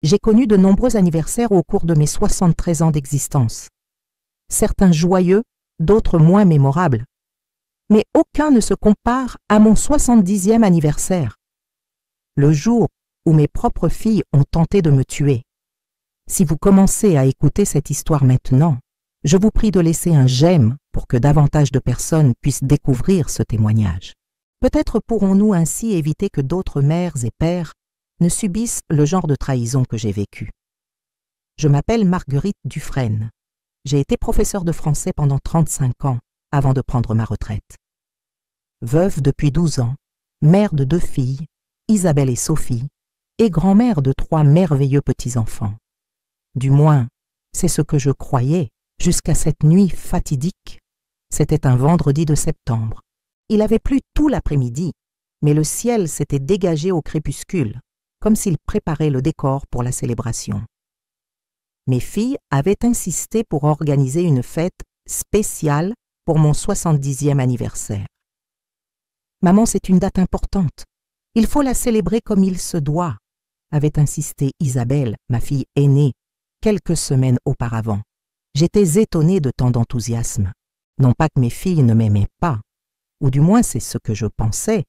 j'ai connu de nombreux anniversaires au cours de mes 73 ans d'existence. Certains joyeux, d'autres moins mémorables. Mais aucun ne se compare à mon 70e anniversaire. Le jour où mes propres filles ont tenté de me tuer. Si vous commencez à écouter cette histoire maintenant, je vous prie de laisser un j'aime pour que davantage de personnes puissent découvrir ce témoignage. Peut-être pourrons-nous ainsi éviter que d'autres mères et pères ne subissent le genre de trahison que j'ai vécu. Je m'appelle Marguerite Dufresne. J'ai été professeure de français pendant 35 ans avant de prendre ma retraite. Veuve depuis 12 ans, mère de 2 filles, Isabelle et Sophie, et grand-mère de 3 merveilleux petits-enfants. Du moins, c'est ce que je croyais jusqu'à cette nuit fatidique. C'était un vendredi de septembre. Il avait plu tout l'après-midi, mais le ciel s'était dégagé au crépuscule, comme s'il préparait le décor pour la célébration. Mes filles avaient insisté pour organiser une fête spéciale pour mon 70e anniversaire. « Maman, c'est une date importante. Il faut la célébrer comme il se doit », avait insisté Isabelle, ma fille aînée, quelques semaines auparavant. J'étais étonnée de tant d'enthousiasme. Non pas que mes filles ne m'aimaient pas, ou du moins c'est ce que je pensais,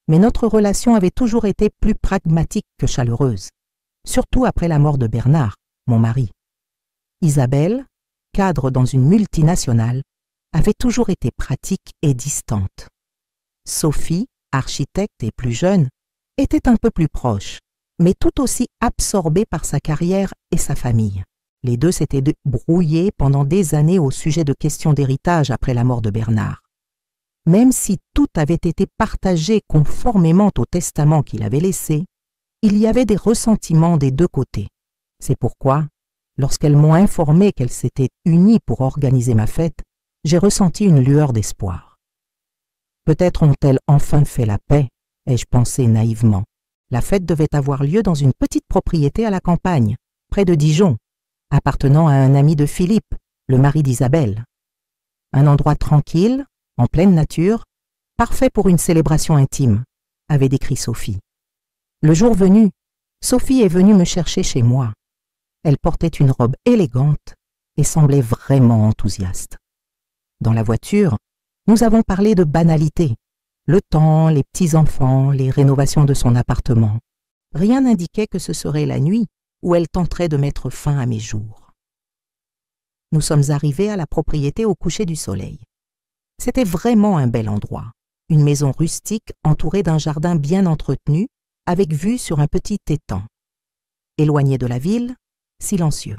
mais notre relation avait toujours été plus pragmatique que chaleureuse, surtout après la mort de Bernard, mon mari. Isabelle, cadre dans une multinationale, avait toujours été pratique et distante. Sophie, architecte et plus jeune, était un peu plus proche, mais tout aussi absorbée par sa carrière et sa famille. Les deux s'étaient brouillés pendant des années au sujet de questions d'héritage après la mort de Bernard. Même si tout avait été partagé conformément au testament qu'il avait laissé, il y avait des ressentiments des deux côtés. C'est pourquoi, lorsqu'elles m'ont informé qu'elles s'étaient unies pour organiser ma fête, j'ai ressenti une lueur d'espoir. Peut-être ont-elles enfin fait la paix, ai-je pensé naïvement. La fête devait avoir lieu dans une petite propriété à la campagne, près de Dijon, appartenant à un ami de Philippe, le mari d'Isabelle. Un endroit tranquille, en pleine nature, parfait pour une célébration intime, avait décrit Sophie. Le jour venu, Sophie est venue me chercher chez moi. Elle portait une robe élégante et semblait vraiment enthousiaste. Dans la voiture, nous avons parlé de banalités, le temps, les petits-enfants, les rénovations de son appartement. Rien n'indiquait que ce serait la nuit où elle tenterait de mettre fin à mes jours. Nous sommes arrivés à la propriété au coucher du soleil. C'était vraiment un bel endroit, une maison rustique entourée d'un jardin bien entretenu, avec vue sur un petit étang. Éloigné de la ville, silencieux.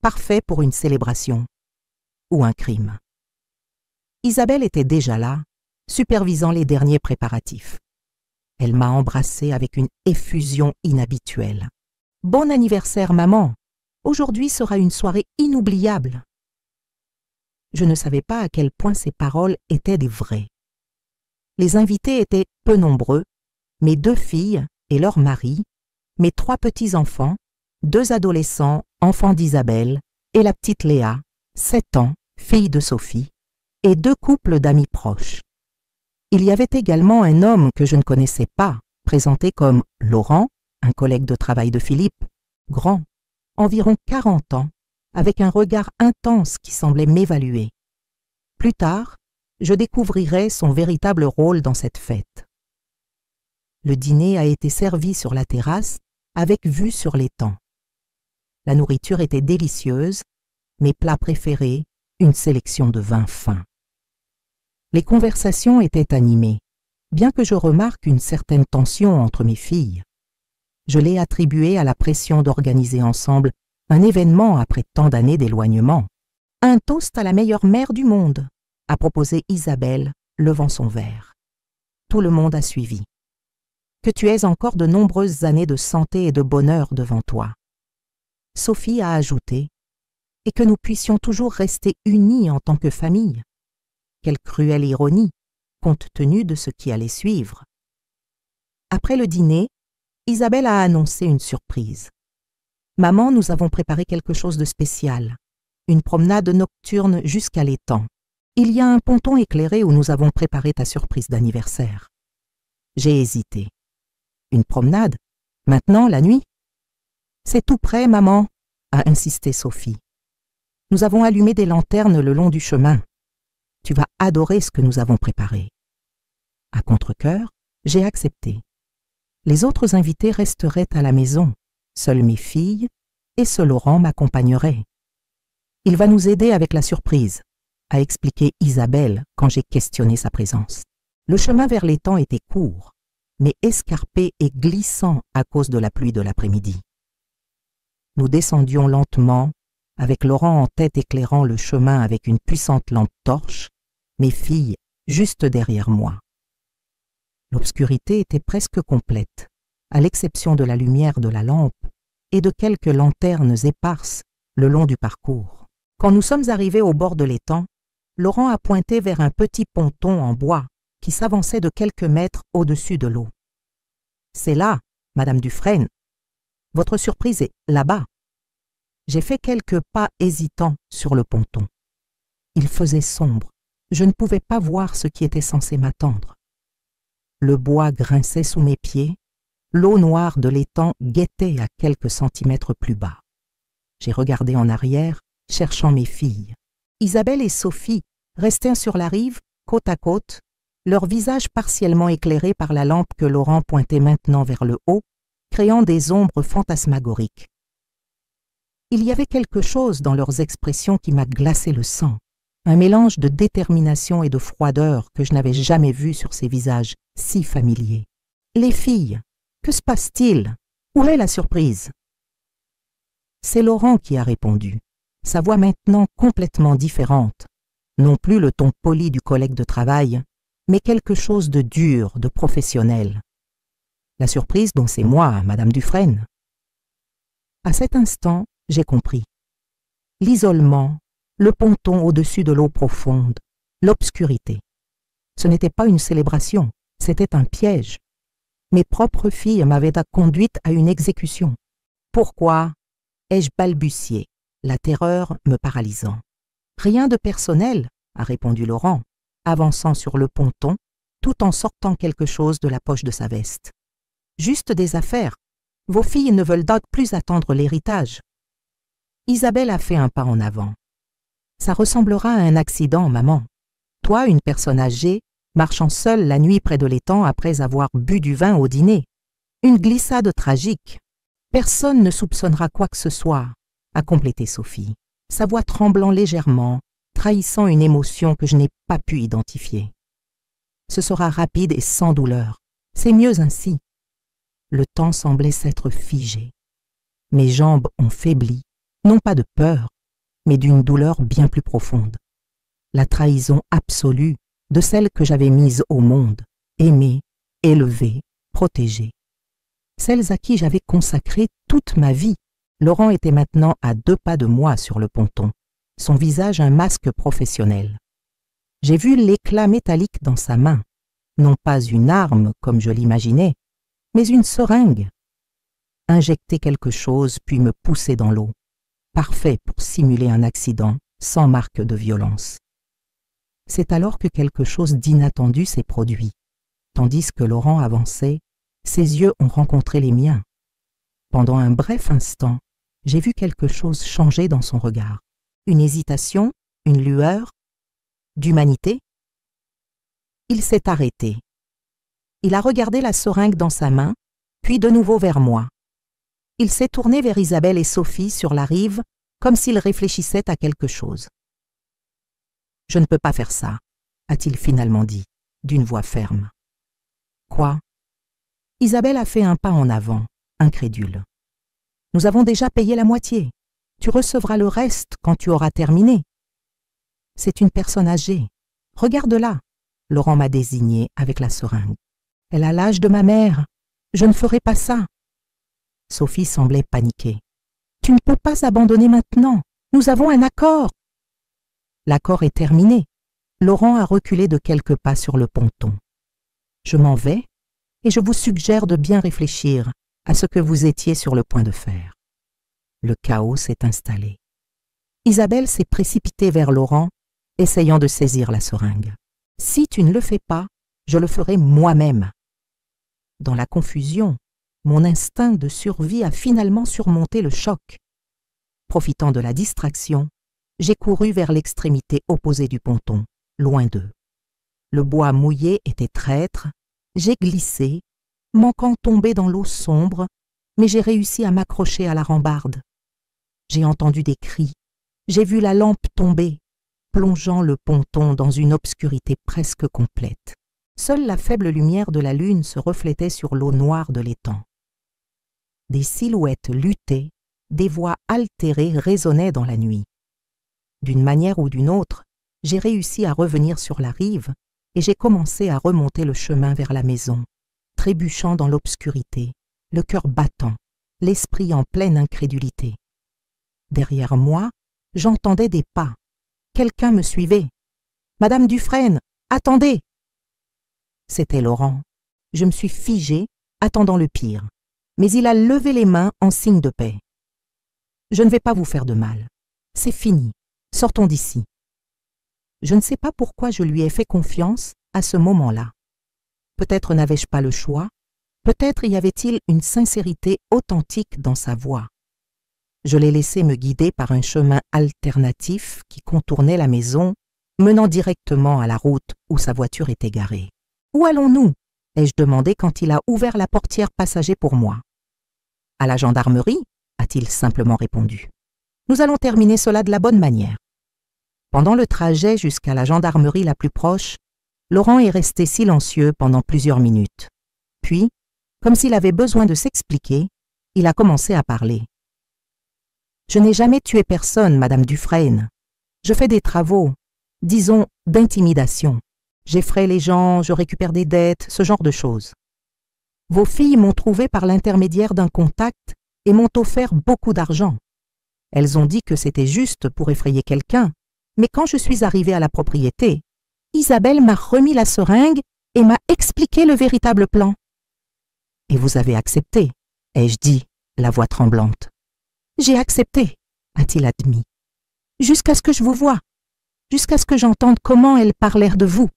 Parfait pour une célébration ou un crime. Isabelle était déjà là, supervisant les derniers préparatifs. Elle m'a embrassée avec une effusion inhabituelle. « Bon anniversaire, maman! Aujourd'hui sera une soirée inoubliable. » Je ne savais pas à quel point ces paroles étaient des vraies. Les invités étaient peu nombreux, mes 2 filles et leurs maris, mes 3 petits-enfants, 2 adolescents, enfants d'Isabelle, et la petite Léa, 7 ans, fille de Sophie, et 2 couples d'amis proches. Il y avait également un homme que je ne connaissais pas, présenté comme Laurent, un collègue de travail de Philippe, grand, environ 40 ans, avec un regard intense qui semblait m'évaluer. Plus tard, je découvrirai son véritable rôle dans cette fête. Le dîner a été servi sur la terrasse, avec vue sur l'étang. La nourriture était délicieuse, mes plats préférés, une sélection de vins fins. Les conversations étaient animées, bien que je remarque une certaine tension entre mes filles. Je l'ai attribuée à la pression d'organiser ensemble un événement après tant d'années d'éloignement. « Un toast à la meilleure mère du monde », a proposé Isabelle, levant son verre. Tout le monde a suivi. « Que tu aies encore de nombreuses années de santé et de bonheur devant toi. » Sophie a ajouté « Et que nous puissions toujours rester unis en tant que famille. » Quelle cruelle ironie, compte tenu de ce qui allait suivre. Après le dîner, Isabelle a annoncé une surprise. « Maman, nous avons préparé quelque chose de spécial. Une promenade nocturne jusqu'à l'étang. Il y a un ponton éclairé où nous avons préparé ta surprise d'anniversaire. » J'ai hésité. Une promenade? Maintenant, la nuit? C'est tout près, maman, a insisté Sophie. Nous avons allumé des lanternes le long du chemin. Tu vas adorer ce que nous avons préparé. À contre-cœur, j'ai accepté. Les autres invités resteraient à la maison, seules mes filles, et ce Laurent m'accompagnerait. Il va nous aider avec la surprise, a expliqué Isabelle quand j'ai questionné sa présence. Le chemin vers l'étang était court, mais escarpé et glissant à cause de la pluie de l'après-midi. Nous descendions lentement, avec Laurent en tête éclairant le chemin avec une puissante lampe torche, mes filles juste derrière moi. L'obscurité était presque complète, à l'exception de la lumière de la lampe et de quelques lanternes éparses le long du parcours. Quand nous sommes arrivés au bord de l'étang, Laurent a pointé vers un petit ponton en bois qui s'avançait de quelques mètres au-dessus de l'eau. « C'est là, Madame Dufresne. Votre surprise est là-bas. » J'ai fait quelques pas hésitants sur le ponton. Il faisait sombre. Je ne pouvais pas voir ce qui était censé m'attendre. Le bois grinçait sous mes pieds. L'eau noire de l'étang guettait à quelques centimètres plus bas. J'ai regardé en arrière, cherchant mes filles. Isabelle et Sophie restaient sur la rive, côte à côte, leurs visages partiellement éclairés par la lampe que Laurent pointait maintenant vers le haut, créant des ombres fantasmagoriques. Il y avait quelque chose dans leurs expressions qui m'a glacé le sang, un mélange de détermination et de froideur que je n'avais jamais vu sur ces visages si familiers. « Les filles, que se passe-t-il? Où est la surprise ?» C'est Laurent qui a répondu, sa voix maintenant complètement différente, non plus le ton poli du collègue de travail, mais quelque chose de dur, de professionnel. La surprise dont c'est moi, Madame Dufresne. À cet instant, j'ai compris. L'isolement, le ponton au-dessus de l'eau profonde, l'obscurité. Ce n'était pas une célébration, c'était un piège. Mes propres filles m'avaient conduite à une exécution. Pourquoi? Ai-je balbutié, la terreur me paralysant. Rien de personnel, a répondu Laurent, avançant sur le ponton, tout en sortant quelque chose de la poche de sa veste. Juste des affaires. Vos filles ne veulent donc plus attendre l'héritage. Isabelle a fait un pas en avant. Ça ressemblera à un accident, maman. Toi, une personne âgée, marchant seule la nuit près de l'étang après avoir bu du vin au dîner. Une glissade tragique. Personne ne soupçonnera quoi que ce soit, a complété Sophie, sa voix tremblant légèrement, trahissant une émotion que je n'ai pas pu identifier. Ce sera rapide et sans douleur. C'est mieux ainsi. Le temps semblait s'être figé. Mes jambes ont faibli, non pas de peur, mais d'une douleur bien plus profonde. La trahison absolue de celle que j'avais mise au monde, aimée, élevée, protégée. Celles à qui j'avais consacré toute ma vie. Laurent était maintenant à 2 pas de moi sur le ponton, son visage un masque professionnel. J'ai vu l'éclat métallique dans sa main, non pas une arme comme je l'imaginais, mais une seringue. Injecter quelque chose puis me pousser dans l'eau, parfait pour simuler un accident sans marque de violence. C'est alors que quelque chose d'inattendu s'est produit. Tandis que Laurent avançait, ses yeux ont rencontré les miens. Pendant un bref instant, j'ai vu quelque chose changer dans son regard. Une hésitation, une lueur, d'humanité. Il s'est arrêté. Il a regardé la seringue dans sa main, puis de nouveau vers moi. Il s'est tourné vers Isabelle et Sophie sur la rive, comme s'il réfléchissait à quelque chose. « Je ne peux pas faire ça », a-t-il finalement dit, d'une voix ferme. « Quoi ?» Isabelle a fait un pas en avant, incrédule. « Nous avons déjà payé la moitié. Tu recevras le reste quand tu auras terminé. » C'est une personne âgée. Regarde-la. Laurent m'a désignée avec la seringue. Elle a l'âge de ma mère. Je ne ferai pas ça. Sophie semblait paniquer. Tu ne peux pas abandonner maintenant. Nous avons un accord. L'accord est terminé. Laurent a reculé de quelques pas sur le ponton. Je m'en vais et je vous suggère de bien réfléchir à ce que vous étiez sur le point de faire. Le chaos s'est installé. Isabelle s'est précipitée vers Laurent, essayant de saisir la seringue. Si tu ne le fais pas, je le ferai moi-même. Dans la confusion, Mon instinct de survie a finalement surmonté le choc. Profitant de la distraction, j'ai couru vers l'extrémité opposée du ponton, loin d'eux. Le bois mouillé était traître, j'ai glissé, manquant tomber dans l'eau sombre, mais j'ai réussi à m'accrocher à la rambarde. J'ai entendu des cris, j'ai vu la lampe tomber, plongeant le ponton dans une obscurité presque complète. Seule la faible lumière de la lune se reflétait sur l'eau noire de l'étang. Des silhouettes luttaient, des voix altérées résonnaient dans la nuit. D'une manière ou d'une autre, j'ai réussi à revenir sur la rive et j'ai commencé à remonter le chemin vers la maison, trébuchant dans l'obscurité, le cœur battant, l'esprit en pleine incrédulité. Derrière moi, j'entendais des pas. Quelqu'un me suivait. « Madame Dufresne, attendez !» C'était Laurent. Je me suis figée, attendant le pire. Mais il a levé les mains en signe de paix. « Je ne vais pas vous faire de mal. C'est fini. Sortons d'ici. » Je ne sais pas pourquoi je lui ai fait confiance à ce moment-là. Peut-être n'avais-je pas le choix, peut-être y avait-il une sincérité authentique dans sa voix. Je l'ai laissé me guider par un chemin alternatif qui contournait la maison, menant directement à la route où sa voiture était garée. « Où allons-nous » ai-je demandé quand il a ouvert la portière passager pour moi. « À la gendarmerie » a-t-il simplement répondu. « Nous allons terminer cela de la bonne manière. » Pendant le trajet jusqu'à la gendarmerie la plus proche, Laurent est resté silencieux pendant plusieurs minutes. Puis, comme s'il avait besoin de s'expliquer, il a commencé à parler. « Je n'ai jamais tué personne, Madame Dufresne. Je fais des travaux, disons, d'intimidation. J'effraie les gens, je récupère des dettes, ce genre de choses. Vos filles m'ont trouvé par l'intermédiaire d'un contact et m'ont offert beaucoup d'argent. Elles ont dit que c'était juste pour effrayer quelqu'un, mais quand je suis arrivée à la propriété, Isabelle m'a remis la seringue et m'a expliqué le véritable plan. « Et vous avez accepté ?» ai-je dit, la voix tremblante. « J'ai accepté, » a-t-il admis. « Jusqu'à ce que je vous voie, jusqu'à ce que j'entende comment elles parlèrent de vous,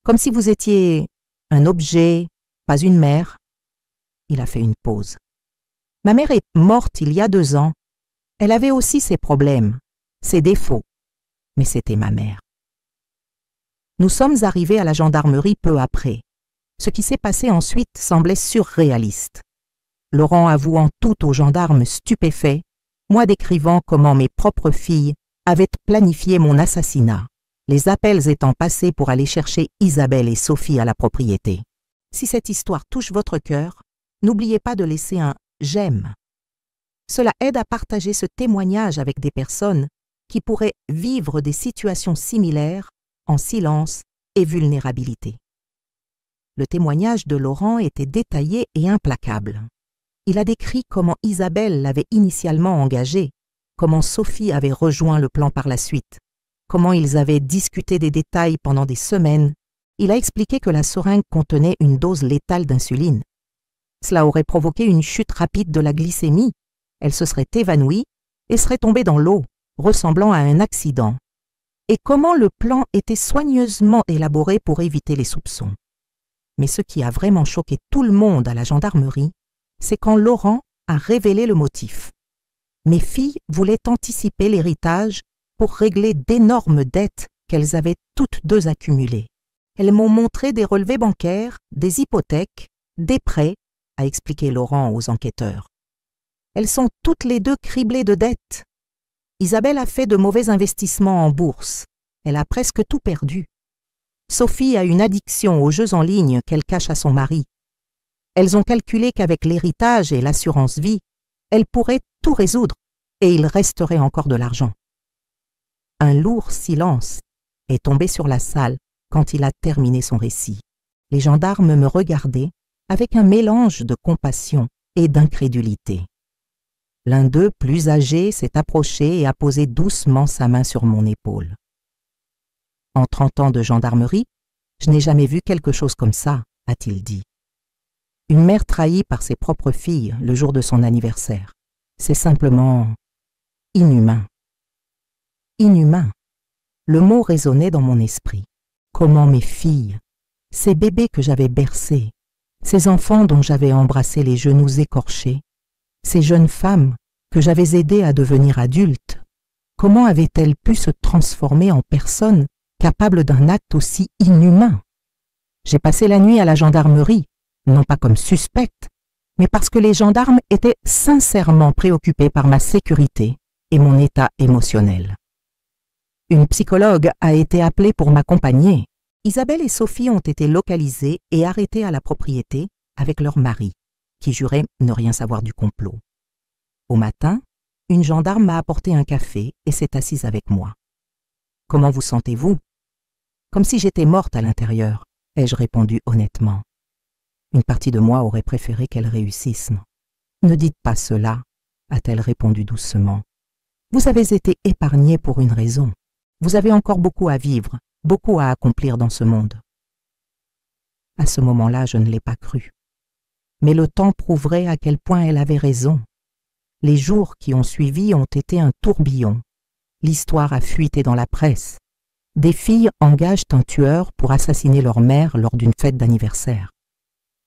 comme si vous étiez un objet, pas une mère. » Il a fait une pause. « Ma mère est morte il y a 2 ans. Elle avait aussi ses problèmes, ses défauts, mais c'était ma mère. » Nous sommes arrivés à la gendarmerie peu après. Ce qui s'est passé ensuite semblait surréaliste. Laurent avouant tout aux gendarmes stupéfaits, moi décrivant comment mes propres filles avaient planifié mon assassinat, les appels étant passés pour aller chercher Isabelle et Sophie à la propriété. Si cette histoire touche votre cœur, n'oubliez pas de laisser un « j'aime ». Cela aide à partager ce témoignage avec des personnes qui pourraient vivre des situations similaires en silence et vulnérabilité. Le témoignage de Laurent était détaillé et implacable. Il a décrit comment Isabelle l'avait initialement engagé, comment Sophie avait rejoint le plan par la suite, comment ils avaient discuté des détails pendant des semaines. Il a expliqué que la seringue contenait une dose létale d'insuline. Cela aurait provoqué une chute rapide de la glycémie. Elle se serait évanouie et serait tombée dans l'eau, ressemblant à un accident. Et comment le plan était soigneusement élaboré pour éviter les soupçons. Mais ce qui a vraiment choqué tout le monde à la gendarmerie, c'est quand Laurent a révélé le motif. Mes filles voulaient anticiper l'héritage pour régler d'énormes dettes qu'elles avaient toutes 2 accumulées. Elles m'ont montré des relevés bancaires, des hypothèques, des prêts, a expliqué Laurent aux enquêteurs. Elles sont toutes les 2 criblées de dettes. Isabelle a fait de mauvais investissements en bourse. Elle a presque tout perdu. Sophie a une addiction aux jeux en ligne qu'elle cache à son mari. Elles ont calculé qu'avec l'héritage et l'assurance vie, elles pourraient tout résoudre et il resterait encore de l'argent. Un lourd silence est tombé sur la salle quand il a terminé son récit. Les gendarmes me regardaient avec un mélange de compassion et d'incrédulité. L'un d'eux, plus âgé, s'est approché et a posé doucement sa main sur mon épaule. « En 30 ans de gendarmerie, je n'ai jamais vu quelque chose comme ça, » a-t-il dit. Une mère trahie par ses propres filles le jour de son anniversaire. C'est simplement inhumain. Inhumain. Le mot résonnait dans mon esprit. Comment mes filles, ces bébés que j'avais bercés, Ces enfants dont j'avais embrassé les genoux écorchés, ces jeunes femmes que j'avais aidées à devenir adultes, comment avaient-elles pu se transformer en personnes capables d'un acte aussi inhumain? J'ai passé la nuit à la gendarmerie, non pas comme suspecte, mais parce que les gendarmes étaient sincèrement préoccupés par ma sécurité et mon état émotionnel. Une psychologue a été appelée pour m'accompagner. Isabelle et Sophie ont été localisées et arrêtées à la propriété avec leur mari, qui jurait ne rien savoir du complot. Au matin, une gendarme m'a apporté un café et s'est assise avec moi. « Comment vous sentez-vous » ? Comme si j'étais morte à l'intérieur, ai-je répondu honnêtement. Une partie de moi aurait préféré qu'elle réussisse. « Ne dites pas cela, a-t-elle répondu doucement. Vous avez été épargné pour une raison. Vous avez encore beaucoup à vivre, beaucoup à accomplir dans ce monde. À ce moment-là, je ne l'ai pas cru. Mais le temps prouverait à quel point elle avait raison. Les jours qui ont suivi ont été un tourbillon. L'histoire a fuité dans la presse. Des filles engagent un tueur pour assassiner leur mère lors d'une fête d'anniversaire.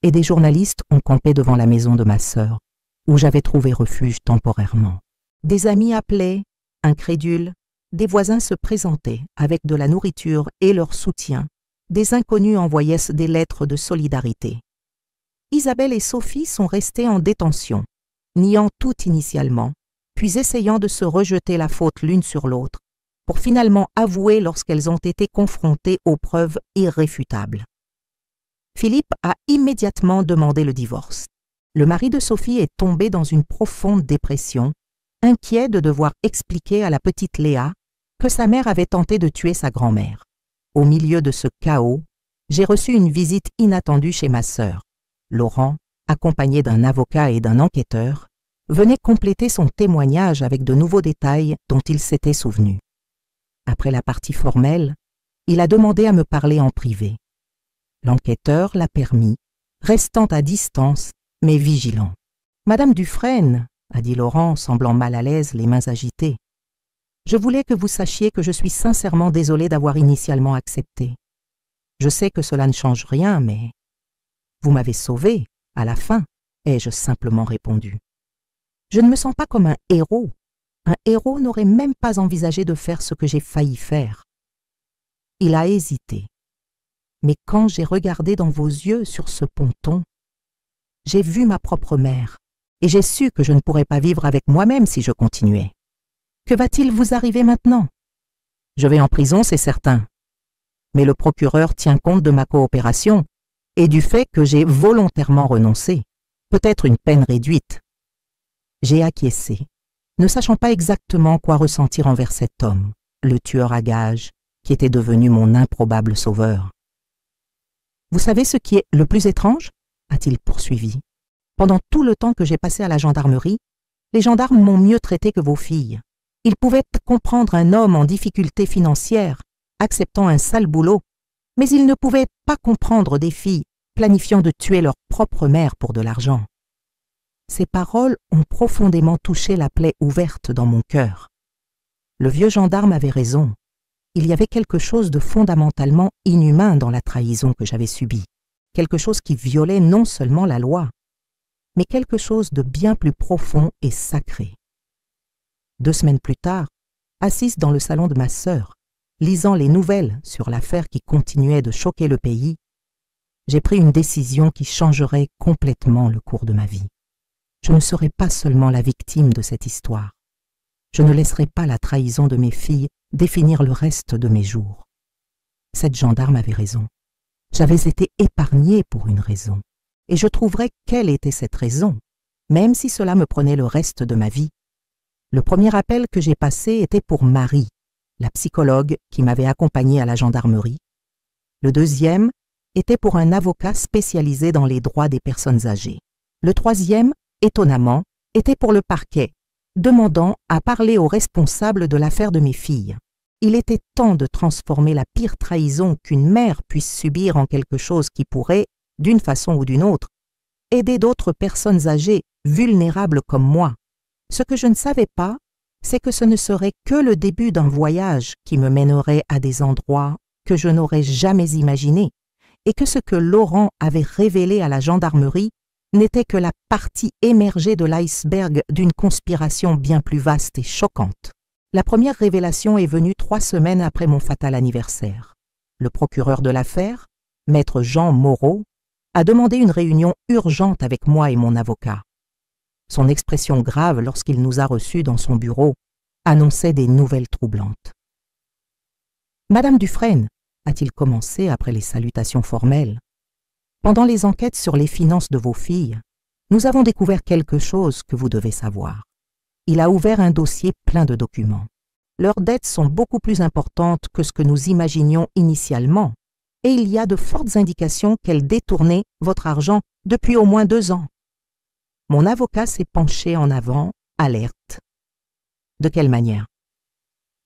Et des journalistes ont campé devant la maison de ma sœur, où j'avais trouvé refuge temporairement. Des amis appelaient, incrédules, des voisins se présentaient avec de la nourriture et leur soutien. Des inconnus envoyaient des lettres de solidarité. Isabelle et Sophie sont restées en détention, niant tout initialement, puis essayant de se rejeter la faute l'une sur l'autre, pour finalement avouer lorsqu'elles ont été confrontées aux preuves irréfutables. Philippe a immédiatement demandé le divorce. Le mari de Sophie est tombé dans une profonde dépression, inquiet de devoir expliquer à la petite Léa que sa mère avait tenté de tuer sa grand-mère. Au milieu de ce chaos, j'ai reçu une visite inattendue chez ma sœur. Laurent, accompagné d'un avocat et d'un enquêteur, venait compléter son témoignage avec de nouveaux détails dont il s'était souvenu. Après la partie formelle, il a demandé à me parler en privé. L'enquêteur l'a permis, restant à distance, mais vigilant. « Madame Dufresne, » a dit Laurent, semblant mal à l'aise, les mains agitées, « je voulais que vous sachiez que je suis sincèrement désolé d'avoir initialement accepté. Je sais que cela ne change rien, mais... Vous m'avez sauvé, à la fin, ai-je simplement répondu. Je ne me sens pas comme un héros. Un héros n'aurait même pas envisagé de faire ce que j'ai failli faire. » Il a hésité. Mais quand j'ai regardé dans vos yeux sur ce ponton, j'ai vu ma propre mère et j'ai su que je ne pourrais pas vivre avec moi-même si je continuais. Que va-t-il vous arriver maintenant? Je vais en prison, c'est certain. Mais le procureur tient compte de ma coopération et du fait que j'ai volontairement renoncé, peut-être une peine réduite. J'ai acquiescé, ne sachant pas exactement quoi ressentir envers cet homme, le tueur à gages, qui était devenu mon improbable sauveur. « Vous savez ce qui est le plus étrange ?» a-t-il poursuivi. « Pendant tout le temps que j'ai passé à la gendarmerie, les gendarmes m'ont mieux traité que vos filles. Ils pouvaient comprendre un homme en difficulté financière, acceptant un sale boulot, mais ils ne pouvaient pas comprendre des filles planifiant de tuer leur propre mère pour de l'argent. » Ces paroles ont profondément touché la plaie ouverte dans mon cœur. Le vieux gendarme avait raison. Il y avait quelque chose de fondamentalement inhumain dans la trahison que j'avais subie, quelque chose qui violait non seulement la loi, mais quelque chose de bien plus profond et sacré. 2 semaines plus tard, assise dans le salon de ma sœur, lisant les nouvelles sur l'affaire qui continuait de choquer le pays, j'ai pris une décision qui changerait complètement le cours de ma vie. Je ne serai pas seulement la victime de cette histoire. Je ne laisserai pas la trahison de mes filles définir le reste de mes jours. Cette gendarme avait raison. J'avais été épargnée pour une raison. Et je trouverais quelle était cette raison, même si cela me prenait le reste de ma vie. Le premier appel que j'ai passé était pour Marie, la psychologue qui m'avait accompagnée à la gendarmerie. Le deuxième était pour un avocat spécialisé dans les droits des personnes âgées. Le troisième, étonnamment, était pour le parquet, demandant à parler aux responsables de l'affaire de mes filles. Il était temps de transformer la pire trahison qu'une mère puisse subir en quelque chose qui pourrait, d'une façon ou d'une autre, aider d'autres personnes âgées, vulnérables comme moi. Ce que je ne savais pas, c'est que ce ne serait que le début d'un voyage qui me mènerait à des endroits que je n'aurais jamais imaginés et que ce que Laurent avait révélé à la gendarmerie n'était que la partie émergée de l'iceberg d'une conspiration bien plus vaste et choquante. La première révélation est venue 3 semaines après mon fatal anniversaire. Le procureur de l'affaire, maître Jean Moreau, a demandé une réunion urgente avec moi et mon avocat. Son expression grave lorsqu'il nous a reçus dans son bureau annonçait des nouvelles troublantes. « Madame Dufresne », a-t-il commencé après les salutations formelles, « pendant les enquêtes sur les finances de vos filles, nous avons découvert quelque chose que vous devez savoir. Il a ouvert un dossier plein de documents. Leurs dettes sont beaucoup plus importantes que ce que nous imaginions initialement, et il y a de fortes indications qu'elles détournaient votre argent depuis au moins 2 ans. » Mon avocat s'est penché en avant, alerte. De quelle manière?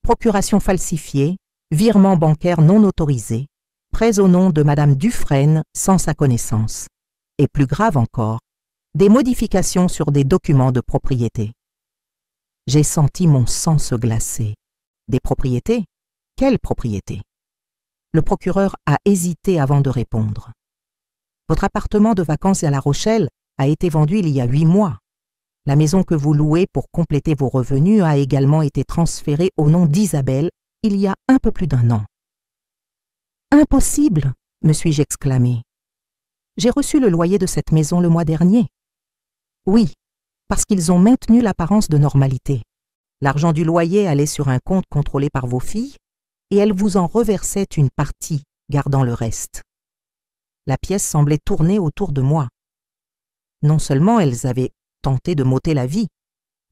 Procuration falsifiée, virement bancaire non autorisé, prêts au nom de Madame Dufresne sans sa connaissance. Et plus grave encore, des modifications sur des documents de propriété. J'ai senti mon sang se glacer. Des propriétés? Quelles propriétés? Le procureur a hésité avant de répondre. Votre appartement de vacances à La Rochelle a été vendu il y a 8 mois. La maison que vous louez pour compléter vos revenus a également été transférée au nom d'Isabelle il y a un peu plus d'1 an. Impossible, me suis-je exclamé. J'ai reçu le loyer de cette maison le mois dernier. Oui, parce qu'ils ont maintenu l'apparence de normalité. L'argent du loyer allait sur un compte contrôlé par vos filles et elles vous en reversaient une partie, gardant le reste. La pièce semblait tourner autour de moi. Non seulement elles avaient tenté de m'ôter la vie,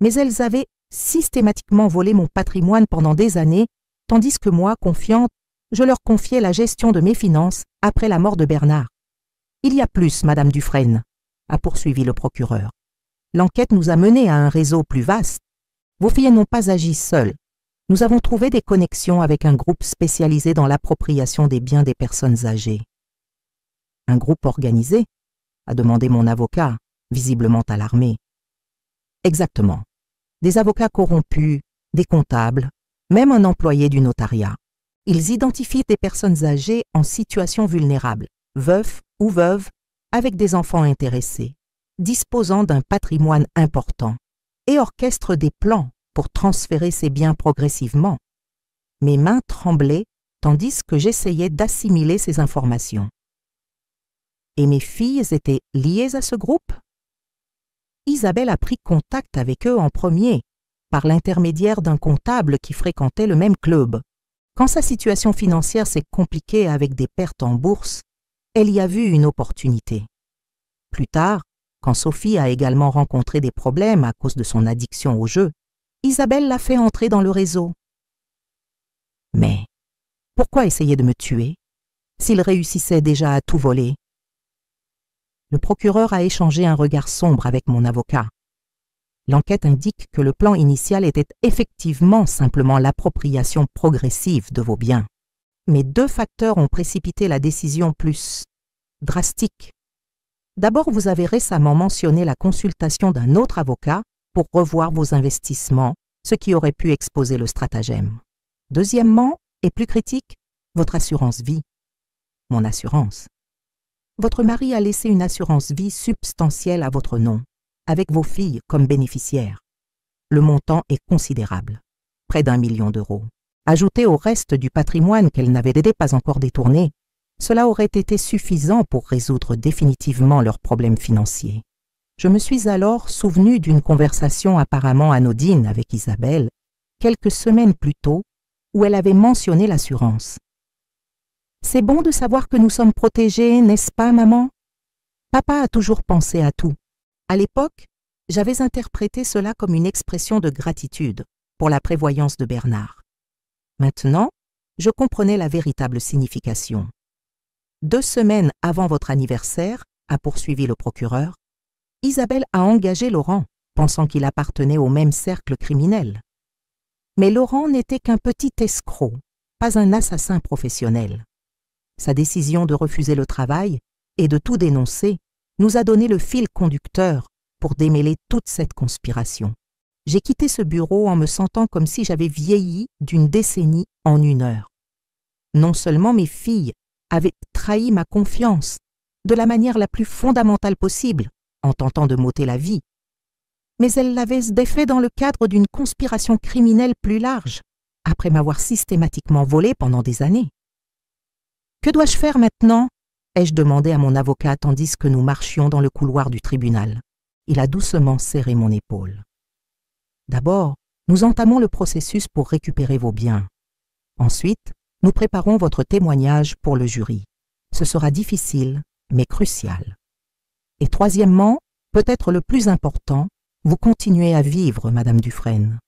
mais elles avaient systématiquement volé mon patrimoine pendant des années, tandis que moi, confiante, je leur confiais la gestion de mes finances après la mort de Bernard. Il y a plus, Madame Dufresne, a poursuivi le procureur. L'enquête nous a menés à un réseau plus vaste. Vos filles n'ont pas agi seules. Nous avons trouvé des connexions avec un groupe spécialisé dans l'appropriation des biens des personnes âgées. Un groupe organisé? A demandé mon avocat, visiblement alarmé. Exactement. Des avocats corrompus, des comptables, même un employé du notariat. Ils identifient des personnes âgées en situation vulnérable, veufs ou veuves, avec des enfants intéressés, disposant d'un patrimoine important, et orchestrent des plans pour transférer ces biens progressivement. Mes mains tremblaient tandis que j'essayais d'assimiler ces informations. Et mes filles étaient liées à ce groupe? Isabelle a pris contact avec eux en premier, par l'intermédiaire d'un comptable qui fréquentait le même club. Quand sa situation financière s'est compliquée avec des pertes en bourse, elle y a vu une opportunité. Plus tard, quand Sophie a également rencontré des problèmes à cause de son addiction au jeu, Isabelle l'a fait entrer dans le réseau. Mais pourquoi essayer de me tuer s'il réussissait déjà à tout voler? Le procureur a échangé un regard sombre avec mon avocat. L'enquête indique que le plan initial était effectivement simplement l'appropriation progressive de vos biens. Mais 2 facteurs ont précipité la décision plus drastique. D'abord, vous avez récemment mentionné la consultation d'un autre avocat pour revoir vos investissements, ce qui aurait pu exposer le stratagème. Deuxièmement, et plus critique, votre assurance vie. Mon assurance. Votre mari a laissé une assurance vie substantielle à votre nom, avec vos filles comme bénéficiaires. Le montant est considérable, près d'1 million d'euros. Ajouté au reste du patrimoine qu'elle n'avait pas encore détourné, cela aurait été suffisant pour résoudre définitivement leurs problèmes financiers. Je me suis alors souvenu d'une conversation apparemment anodine avec Isabelle, quelques semaines plus tôt, où elle avait mentionné l'assurance. « C'est bon de savoir que nous sommes protégés, n'est-ce pas, maman? Papa a toujours pensé à tout. À l'époque, j'avais interprété cela comme une expression de gratitude pour la prévoyance de Bernard. Maintenant, je comprenais la véritable signification. 2 semaines avant votre anniversaire, a poursuivi le procureur, Isabelle a engagé Laurent, pensant qu'il appartenait au même cercle criminel. Mais Laurent n'était qu'un petit escroc, pas un assassin professionnel. Sa décision de refuser le travail et de tout dénoncer nous a donné le fil conducteur pour démêler toute cette conspiration. J'ai quitté ce bureau en me sentant comme si j'avais vieilli d'1 décennie en 1 heure. Non seulement mes filles avait trahi ma confiance de la manière la plus fondamentale possible, en tentant de m'ôter la vie. Mais elle l'avait défait dans le cadre d'une conspiration criminelle plus large, après m'avoir systématiquement volé pendant des années. Que dois-je faire maintenant ? Ai-je demandé à mon avocat tandis que nous marchions dans le couloir du tribunal. Il a doucement serré mon épaule. D'abord, nous entamons le processus pour récupérer vos biens. Ensuite, nous préparons votre témoignage pour le jury. Ce sera difficile, mais crucial. Et troisièmement, peut-être le plus important, vous continuez à vivre, Madame Dufresne.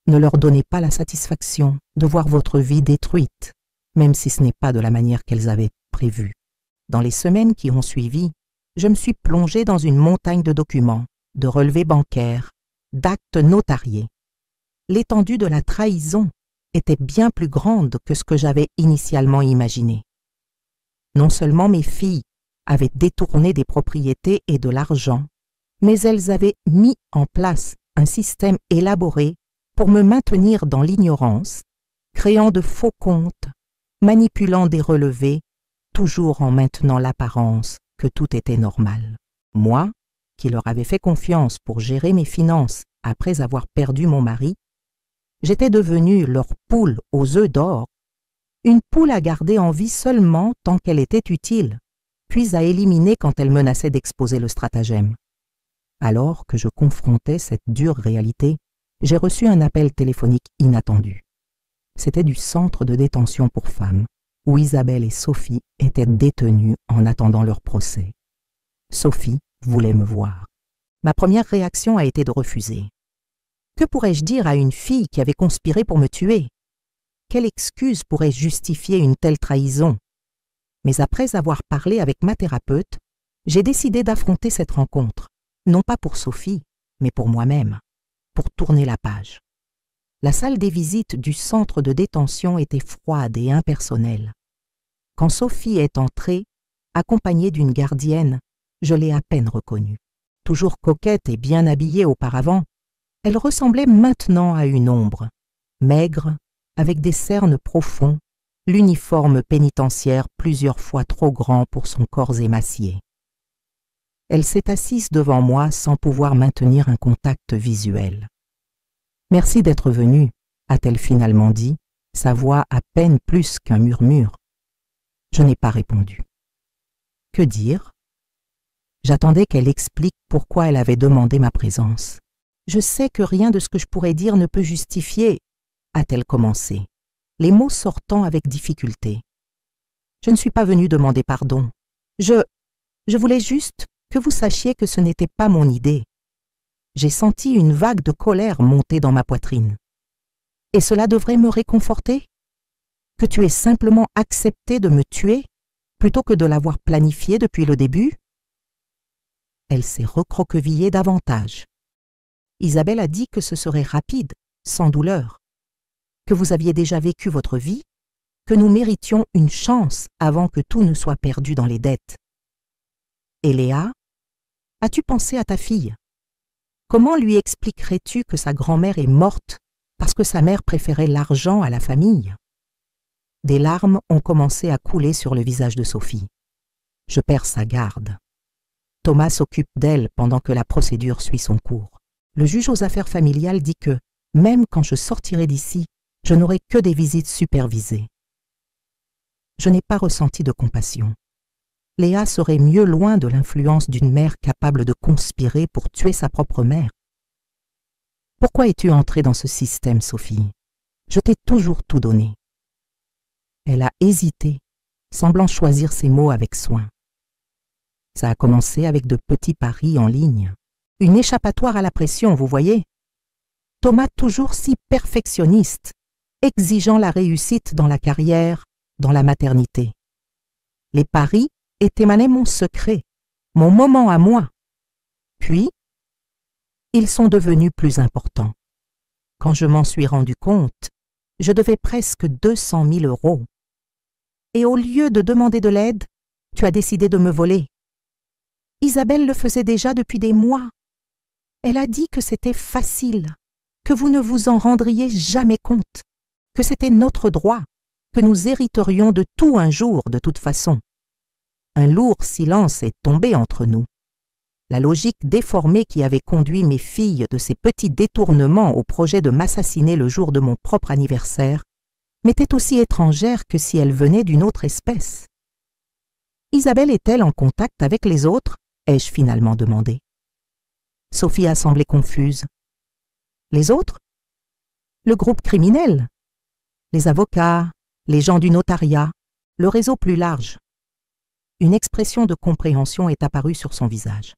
Ne leur donnez pas la satisfaction de voir votre vie détruite, même si ce n'est pas de la manière qu'elles avaient prévu. Dans les semaines qui ont suivi, je me suis plongée dans une montagne de documents, de relevés bancaires, d'actes notariés. L'étendue de la trahison était bien plus grande que ce que j'avais initialement imaginé. Non seulement mes filles avaient détourné des propriétés et de l'argent, mais elles avaient mis en place un système élaboré pour me maintenir dans l'ignorance, créant de faux comptes, manipulant des relevés, toujours en maintenant l'apparence que tout était normal. Moi, qui leur avais fait confiance pour gérer mes finances après avoir perdu mon mari, j'étais devenue leur poule aux œufs d'or, une poule à garder en vie seulement tant qu'elle était utile, puis à éliminer quand elle menaçait d'exposer le stratagème. Alors que je confrontais cette dure réalité, j'ai reçu un appel téléphonique inattendu. C'était du centre de détention pour femmes, où Isabelle et Sophie étaient détenues en attendant leur procès. Sophie voulait me voir. Ma première réaction a été de refuser. Que pourrais-je dire à une fille qui avait conspiré pour me tuer? Quelle excuse pourrait justifier une telle trahison? Mais après avoir parlé avec ma thérapeute, j'ai décidé d'affronter cette rencontre, non pas pour Sophie, mais pour moi-même, pour tourner la page. La salle des visites du centre de détention était froide et impersonnelle. Quand Sophie est entrée, accompagnée d'une gardienne, je l'ai à peine reconnue. Toujours coquette et bien habillée auparavant, elle ressemblait maintenant à une ombre, maigre, avec des cernes profonds, l'uniforme pénitentiaire plusieurs fois trop grand pour son corps émacié. Elle s'est assise devant moi sans pouvoir maintenir un contact visuel. « Merci d'être venue », a-t-elle finalement dit, sa voix à peine plus qu'un murmure. Je n'ai pas répondu. Que dire? J'attendais qu'elle explique pourquoi elle avait demandé ma présence. « Je sais que rien de ce que je pourrais dire ne peut justifier », a-t-elle commencé, les mots sortant avec difficulté. « Je ne suis pas venue demander pardon. Je voulais juste que vous sachiez que ce n'était pas mon idée. » J'ai senti une vague de colère monter dans ma poitrine. « Et cela devrait me réconforter? Que tu aies simplement accepté de me tuer plutôt que de l'avoir planifié depuis le début ?» Elle s'est recroquevillée davantage. Isabelle a dit que ce serait rapide, sans douleur, que vous aviez déjà vécu votre vie, que nous méritions une chance avant que tout ne soit perdu dans les dettes. Et Léa, as-tu pensé à ta fille? Comment lui expliquerais-tu que sa grand-mère est morte parce que sa mère préférait l'argent à la famille? Des larmes ont commencé à couler sur le visage de Sophie. Je perds sa garde. Thomas s'occupe d'elle pendant que la procédure suit son cours. Le juge aux affaires familiales dit que, même quand je sortirai d'ici, je n'aurai que des visites supervisées. Je n'ai pas ressenti de compassion. Léa serait mieux loin de l'influence d'une mère capable de conspirer pour tuer sa propre mère. Pourquoi es-tu entrée dans ce système, Sophie? Je t'ai toujours tout donné. Elle a hésité, semblant choisir ses mots avec soin. Ça a commencé avec de petits paris en ligne. Une échappatoire à la pression, vous voyez. Thomas toujours si perfectionniste, exigeant la réussite dans la carrière, dans la maternité. Les paris étaient mon secret, mon moment à moi. Puis, ils sont devenus plus importants. Quand je m'en suis rendu compte, je devais presque 200 000 €. Et au lieu de demander de l'aide, tu as décidé de me voler. Isabelle le faisait déjà depuis des mois. Elle a dit que c'était facile, que vous ne vous en rendriez jamais compte, que c'était notre droit, que nous hériterions de tout un jour de toute façon. Un lourd silence est tombé entre nous. La logique déformée qui avait conduit mes filles de ces petits détournements au projet de m'assassiner le jour de mon propre anniversaire m'était aussi étrangère que si elle venait d'une autre espèce. Isabelle est-elle en contact avec les autres? Ai-je finalement demandé. Sophie a semblé confuse. Les autres? Le groupe criminel? Les avocats, les gens du notariat, le réseau plus large. Une expression de compréhension est apparue sur son visage.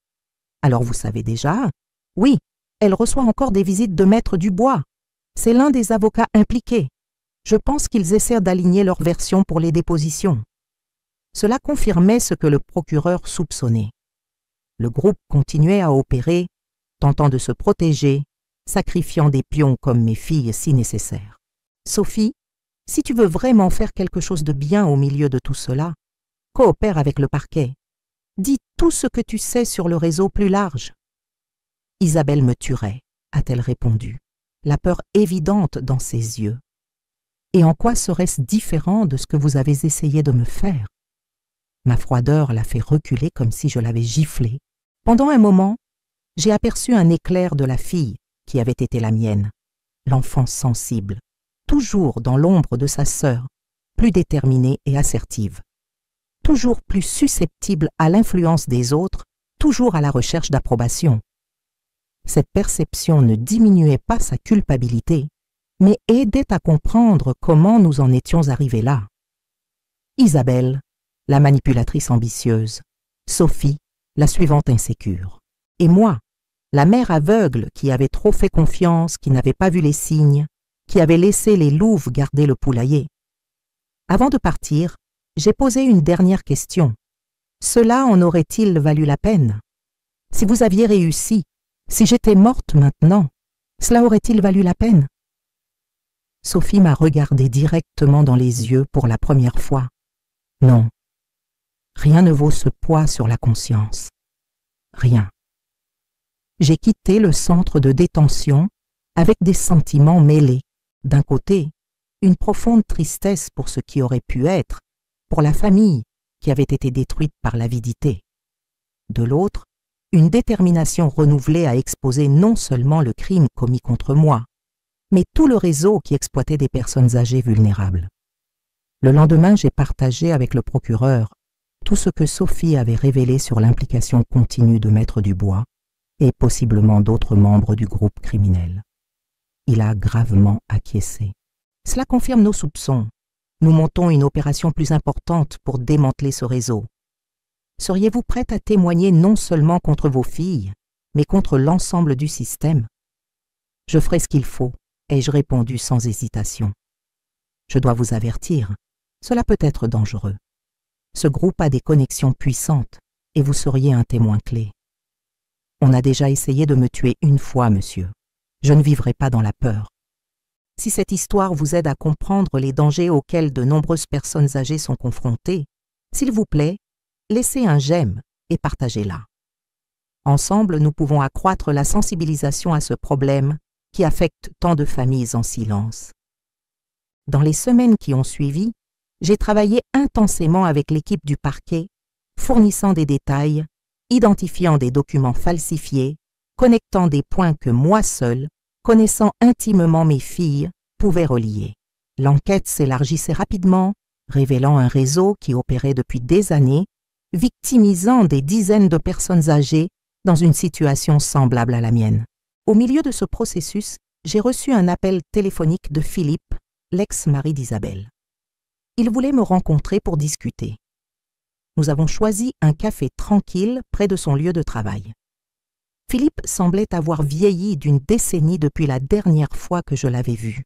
Alors vous savez déjà, oui, elle reçoit encore des visites de Maître Dubois. C'est l'un des avocats impliqués. Je pense qu'ils essaient d'aligner leur version pour les dépositions. Cela confirmait ce que le procureur soupçonnait. Le groupe continuait à opérer, tentant de se protéger, sacrifiant des pions comme mes filles si nécessaire. Sophie, si tu veux vraiment faire quelque chose de bien au milieu de tout cela, coopère avec le parquet. Dis tout ce que tu sais sur le réseau plus large. Isabelle me tuerait, a-t-elle répondu, la peur évidente dans ses yeux. Et en quoi serait-ce différent de ce que vous avez essayé de me faire? Ma froideur l'a fait reculer comme si je l'avais giflée. Pendant un moment, j'ai aperçu un éclair de la fille qui avait été la mienne, l'enfant sensible, toujours dans l'ombre de sa sœur, plus déterminée et assertive, toujours plus susceptible à l'influence des autres, toujours à la recherche d'approbation. Cette perception ne diminuait pas sa culpabilité, mais aidait à comprendre comment nous en étions arrivés là. Isabelle, la manipulatrice ambitieuse, Sophie, la suivante insécure, et moi, la mère aveugle qui avait trop fait confiance, qui n'avait pas vu les signes, qui avait laissé les louves garder le poulailler. Avant de partir, j'ai posé une dernière question. Cela en aurait-il valu la peine? Si vous aviez réussi, si j'étais morte maintenant, cela aurait-il valu la peine? Sophie m'a regardé directement dans les yeux pour la première fois. Non, rien ne vaut ce poids sur la conscience. Rien. J'ai quitté le centre de détention avec des sentiments mêlés. D'un côté, une profonde tristesse pour ce qui aurait pu être, pour la famille qui avait été détruite par l'avidité. De l'autre, une détermination renouvelée à exposer non seulement le crime commis contre moi, mais tout le réseau qui exploitait des personnes âgées vulnérables. Le lendemain, j'ai partagé avec le procureur tout ce que Sophie avait révélé sur l'implication continue de Maître Dubois et possiblement d'autres membres du groupe criminel. Il a gravement acquiescé. Cela confirme nos soupçons. Nous montons une opération plus importante pour démanteler ce réseau. Seriez-vous prête à témoigner non seulement contre vos filles, mais contre l'ensemble du système? Je ferai ce qu'il faut, ai-je répondu sans hésitation. Je dois vous avertir, cela peut être dangereux. Ce groupe a des connexions puissantes et vous seriez un témoin clé. On a déjà essayé de me tuer une fois, monsieur. Je ne vivrai pas dans la peur. Si cette histoire vous aide à comprendre les dangers auxquels de nombreuses personnes âgées sont confrontées, s'il vous plaît, laissez un j'aime et partagez-la. Ensemble, nous pouvons accroître la sensibilisation à ce problème qui affecte tant de familles en silence. Dans les semaines qui ont suivi, j'ai travaillé intensément avec l'équipe du parquet, fournissant des détails, identifiant des documents falsifiés, connectant des points que moi seul, connaissant intimement mes filles, pouvais relier. L'enquête s'élargissait rapidement, révélant un réseau qui opérait depuis des années, victimisant des dizaines de personnes âgées dans une situation semblable à la mienne. Au milieu de ce processus, j'ai reçu un appel téléphonique de Philippe, l'ex-mari d'Isabelle. Il voulait me rencontrer pour discuter. Nous avons choisi un café tranquille près de son lieu de travail. Philippe semblait avoir vieilli d'une décennie depuis la dernière fois que je l'avais vu.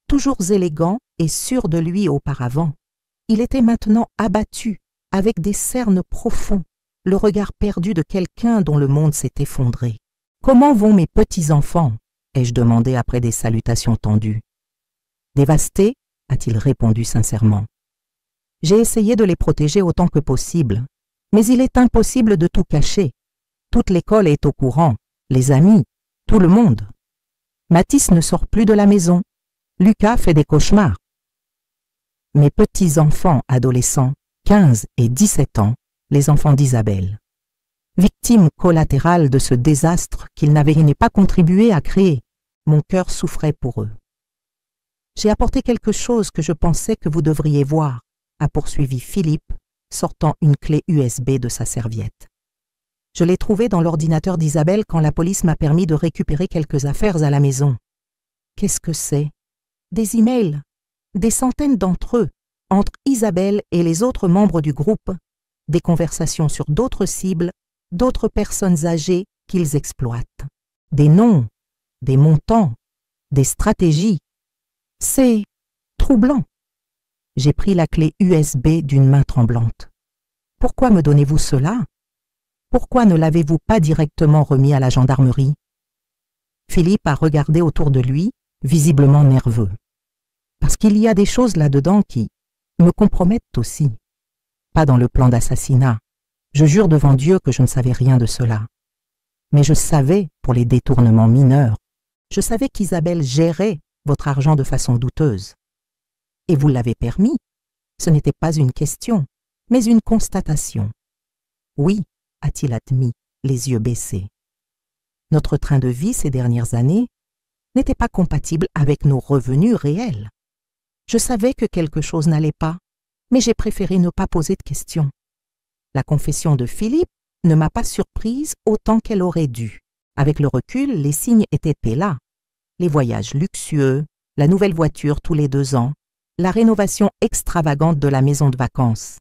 Toujours élégant et sûr de lui auparavant, il était maintenant abattu, avec des cernes profonds, le regard perdu de quelqu'un dont le monde s'est effondré. « Comment vont mes petits-enfants » ai-je demandé après des salutations tendues. « Dévastés » a-t-il répondu sincèrement. « J'ai essayé de les protéger autant que possible, mais il est impossible de tout cacher. Toute l'école est au courant, les amis, tout le monde. Mathis ne sort plus de la maison. Lucas fait des cauchemars. » mes petits-enfants adolescents, 15 et 17 ans, les enfants d'Isabelle. Victimes collatérales de ce désastre qu'ils n'avaient pas contribué à créer, mon cœur souffrait pour eux. J'ai apporté quelque chose que je pensais que vous devriez voir, a poursuivi Philippe, sortant une clé USB de sa serviette. Je l'ai trouvée dans l'ordinateur d'Isabelle quand la police m'a permis de récupérer quelques affaires à la maison. Qu'est-ce que c'est? Des emails, des centaines d'entre eux, entre Isabelle et les autres membres du groupe, des conversations sur d'autres cibles, d'autres personnes âgées qu'ils exploitent, des noms, des montants, des stratégies. C'est troublant. J'ai pris la clé USB d'une main tremblante. Pourquoi me donnez-vous cela? Pourquoi ne l'avez-vous pas directement remis à la gendarmerie? Philippe a regardé autour de lui, visiblement nerveux. Parce qu'il y a des choses là-dedans qui me compromettent aussi. Pas dans le plan d'assassinat. Je jure devant Dieu que je ne savais rien de cela. Mais je savais, pour les détournements mineurs, je savais qu'Isabelle gérait votre argent de façon douteuse. Et vous l'avez permis. Ce n'était pas une question, mais une constatation. Oui, a-t-il admis, les yeux baissés. Notre train de vie ces dernières années n'était pas compatible avec nos revenus réels. Je savais que quelque chose n'allait pas, mais j'ai préféré ne pas poser de questions. La confession de Philippe ne m'a pas surprise autant qu'elle aurait dû. Avec le recul, les signes étaient là. Les voyages luxueux, la nouvelle voiture tous les 2 ans, la rénovation extravagante de la maison de vacances.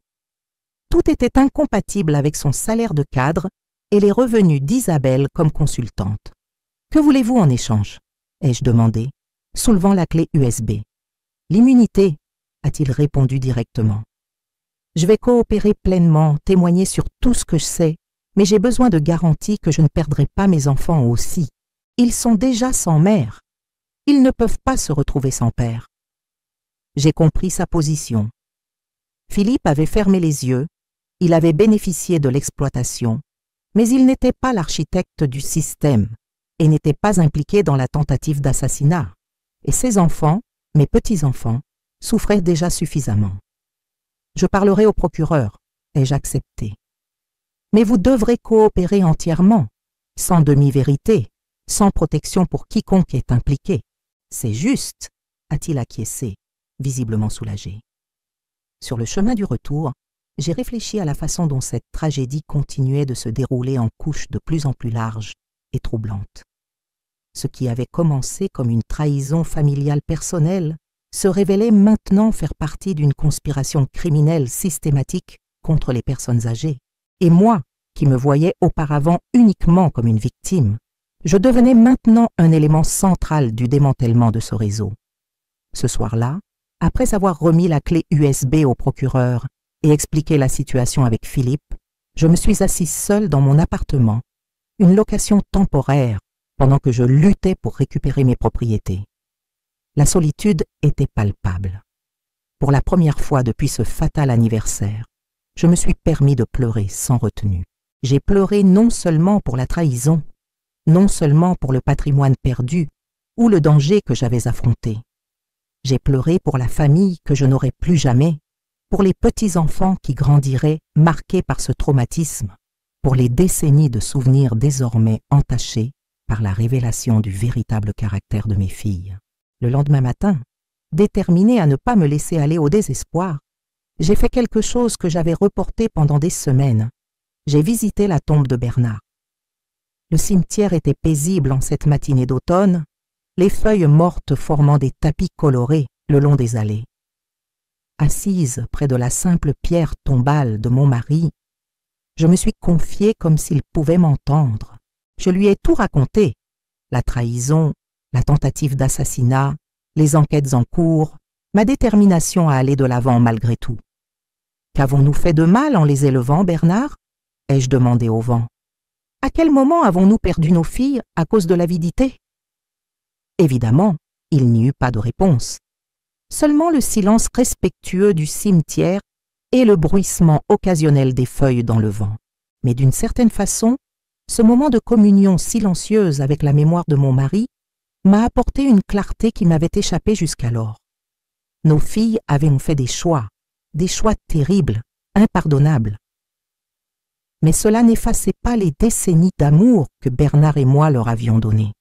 Tout était incompatible avec son salaire de cadre et les revenus d'Isabelle comme consultante. « Que voulez-vous en échange ?» ai-je demandé, soulevant la clé USB. « L'immunité » a-t-il répondu directement. « Je vais coopérer pleinement, témoigner sur tout ce que je sais, mais j'ai besoin de garanties que je ne perdrai pas mes enfants aussi. Ils sont déjà sans mère. Ils ne peuvent pas se retrouver sans père. » J'ai compris sa position. Philippe avait fermé les yeux, il avait bénéficié de l'exploitation, mais il n'était pas l'architecte du système et n'était pas impliqué dans la tentative d'assassinat. Et ses enfants, mes petits-enfants, souffraient déjà suffisamment. Je parlerai au procureur, ai-je accepté. Mais vous devrez coopérer entièrement, sans demi-vérité, sans protection pour quiconque est impliqué. C'est juste, a-t-il acquiescé, visiblement soulagé. Sur le chemin du retour, j'ai réfléchi à la façon dont cette tragédie continuait de se dérouler en couches de plus en plus larges et troublantes. Ce qui avait commencé comme une trahison familiale personnelle se révélait maintenant faire partie d'une conspiration criminelle systématique contre les personnes âgées. Et moi, qui me voyais auparavant uniquement comme une victime, je devenais maintenant un élément central du démantèlement de ce réseau. Ce soir-là, après avoir remis la clé USB au procureur et expliqué la situation avec Philippe, je me suis assise seule dans mon appartement, une location temporaire, pendant que je luttais pour récupérer mes propriétés. La solitude était palpable. Pour la première fois depuis ce fatal anniversaire, je me suis permis de pleurer sans retenue. J'ai pleuré non seulement pour la trahison, non seulement pour le patrimoine perdu ou le danger que j'avais affronté. J'ai pleuré pour la famille que je n'aurais plus jamais, pour les petits-enfants qui grandiraient marqués par ce traumatisme, pour les décennies de souvenirs désormais entachés par la révélation du véritable caractère de mes filles. Le lendemain matin, déterminée à ne pas me laisser aller au désespoir, j'ai fait quelque chose que j'avais reporté pendant des semaines. J'ai visité la tombe de Bernard. Le cimetière était paisible en cette matinée d'automne, les feuilles mortes formant des tapis colorés le long des allées. Assise près de la simple pierre tombale de mon mari, je me suis confiée comme s'il pouvait m'entendre. Je lui ai tout raconté, la trahison, la tentative d'assassinat, les enquêtes en cours, ma détermination à aller de l'avant malgré tout. « Qu'avons-nous fait de mal en les élevant, Bernard ?» ai-je demandé au vent. « À quel moment avons-nous perdu nos filles à cause de l'avidité ?» Évidemment, il n'y eut pas de réponse. Seulement le silence respectueux du cimetière et le bruissement occasionnel des feuilles dans le vent. Mais d'une certaine façon, ce moment de communion silencieuse avec la mémoire de mon mari m'a apporté une clarté qui m'avait échappé jusqu'alors. Nos filles avaient fait des choix terribles, impardonnables. Mais cela n'effaçait pas les décennies d'amour que Bernard et moi leur avions données.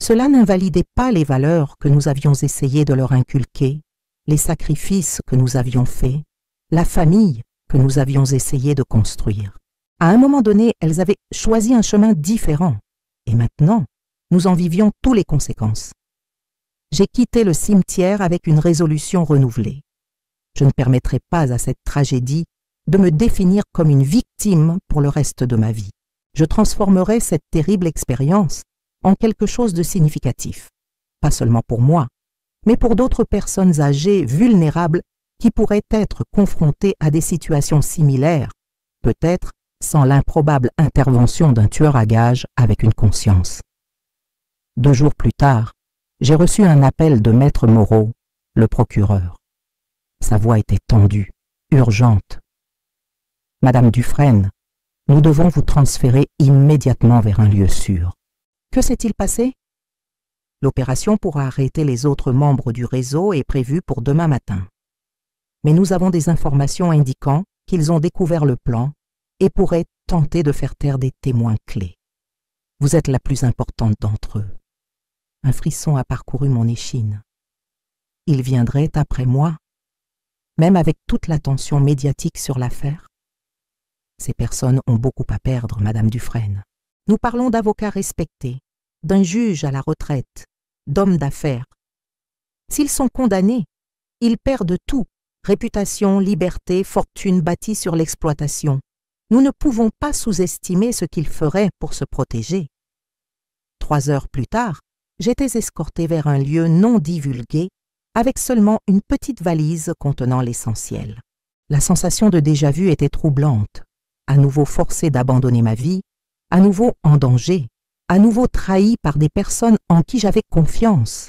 Cela n'invalidait pas les valeurs que nous avions essayé de leur inculquer, les sacrifices que nous avions faits, la famille que nous avions essayé de construire. À un moment donné, elles avaient choisi un chemin différent, et maintenant, nous en vivions toutes les conséquences. J'ai quitté le cimetière avec une résolution renouvelée. Je ne permettrai pas à cette tragédie de me définir comme une victime pour le reste de ma vie. Je transformerai cette terrible expérience en quelque chose de significatif, pas seulement pour moi, mais pour d'autres personnes âgées vulnérables qui pourraient être confrontées à des situations similaires, peut-être sans l'improbable intervention d'un tueur à gages avec une conscience. 2 jours plus tard, j'ai reçu un appel de Maître Moreau, le procureur. Sa voix était tendue, urgente. « Madame Dufresne, nous devons vous transférer immédiatement vers un lieu sûr. » Que s'est-il passé? L'opération pour arrêter les autres membres du réseau est prévue pour demain matin. Mais nous avons des informations indiquant qu'ils ont découvert le plan et pourraient tenter de faire taire des témoins clés. Vous êtes la plus importante d'entre eux. Un frisson a parcouru mon échine. Ils viendraient après moi, même avec toute l'attention médiatique sur l'affaire. Ces personnes ont beaucoup à perdre, Madame Dufresne. Nous parlons d'avocats respectés, d'un juge à la retraite, d'hommes d'affaires. S'ils sont condamnés, ils perdent tout, réputation, liberté, fortune bâtie sur l'exploitation. Nous ne pouvons pas sous-estimer ce qu'ils feraient pour se protéger. 3 heures plus tard, j'étais escortée vers un lieu non divulgué, avec seulement une petite valise contenant l'essentiel. La sensation de déjà-vu était troublante, à nouveau forcée d'abandonner ma vie, à nouveau en danger, à nouveau trahie par des personnes en qui j'avais confiance.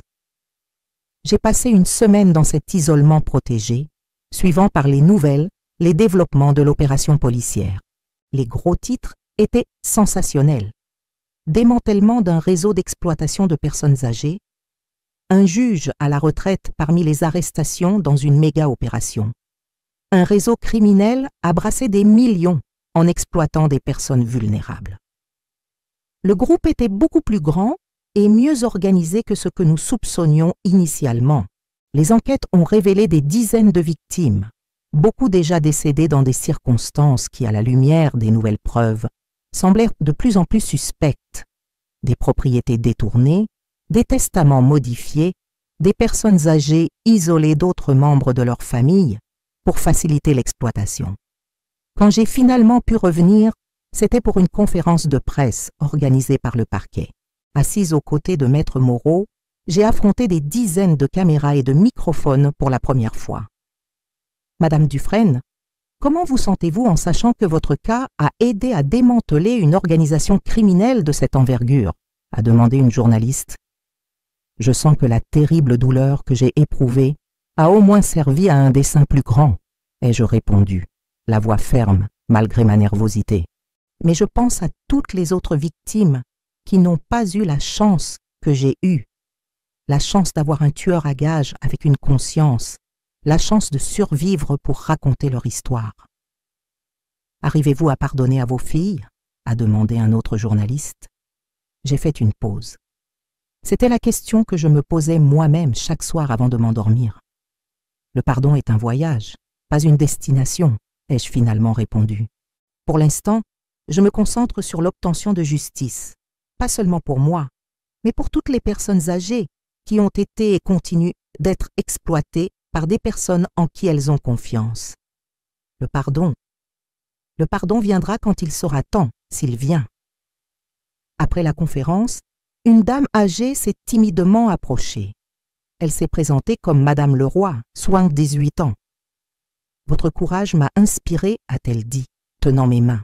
J'ai passé une semaine dans cet isolement protégé, suivant par les nouvelles les développements de l'opération policière. Les gros titres étaient sensationnels. Démantèlement d'un réseau d'exploitation de personnes âgées, un juge à la retraite parmi les arrestations dans une méga-opération. Un réseau criminel a brassé des millions en exploitant des personnes vulnérables. Le groupe était beaucoup plus grand et mieux organisé que ce que nous soupçonnions initialement. Les enquêtes ont révélé des dizaines de victimes, beaucoup déjà décédées dans des circonstances qui, à la lumière des nouvelles preuves, semblèrent de plus en plus suspectes. Des propriétés détournées, des testaments modifiés, des personnes âgées isolées d'autres membres de leur famille pour faciliter l'exploitation. Quand j'ai finalement pu revenir, c'était pour une conférence de presse organisée par le parquet. Assise aux côtés de Maître Moreau, j'ai affronté des dizaines de caméras et de microphones pour la première fois. Madame Dufresne, comment vous sentez-vous en sachant que votre cas a aidé à démanteler une organisation criminelle de cette envergure? A demandé une journaliste. Je sens que la terrible douleur que j'ai éprouvée a au moins servi à un dessein plus grand, ai-je répondu, la voix ferme, malgré ma nervosité. Mais je pense à toutes les autres victimes qui n'ont pas eu la chance que j'ai eue, la chance d'avoir un tueur à gages avec une conscience, la chance de survivre pour raconter leur histoire. Arrivez-vous à pardonner à vos filles? A demandé un autre journaliste. J'ai fait une pause. C'était la question que je me posais moi-même chaque soir avant de m'endormir. Le pardon est un voyage, pas une destination, ai-je finalement répondu. Pour l'instant, je me concentre sur l'obtention de justice, pas seulement pour moi, mais pour toutes les personnes âgées qui ont été et continuent d'être exploitées par des personnes en qui elles ont confiance. Le pardon viendra quand il sera temps, s'il vient. Après la conférence, une dame âgée s'est timidement approchée. Elle s'est présentée comme Madame Leroy, 78 ans. « Votre courage m'a inspirée », a-t-elle dit, tenant mes mains.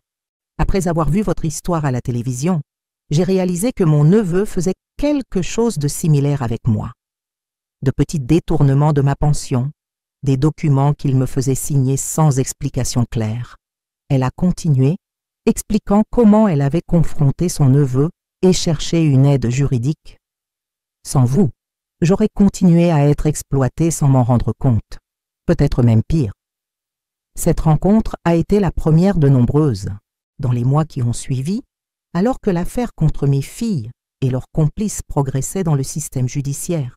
Après avoir vu votre histoire à la télévision, j'ai réalisé que mon neveu faisait quelque chose de similaire avec moi. De petits détournements de ma pension, des documents qu'il me faisait signer sans explication claire. Elle a continué, expliquant comment elle avait confronté son neveu et cherché une aide juridique. Sans vous, j'aurais continué à être exploité sans m'en rendre compte, peut-être même pire. Cette rencontre a été la première de nombreuses. Dans les mois qui ont suivi, alors que l'affaire contre mes filles et leurs complices progressait dans le système judiciaire,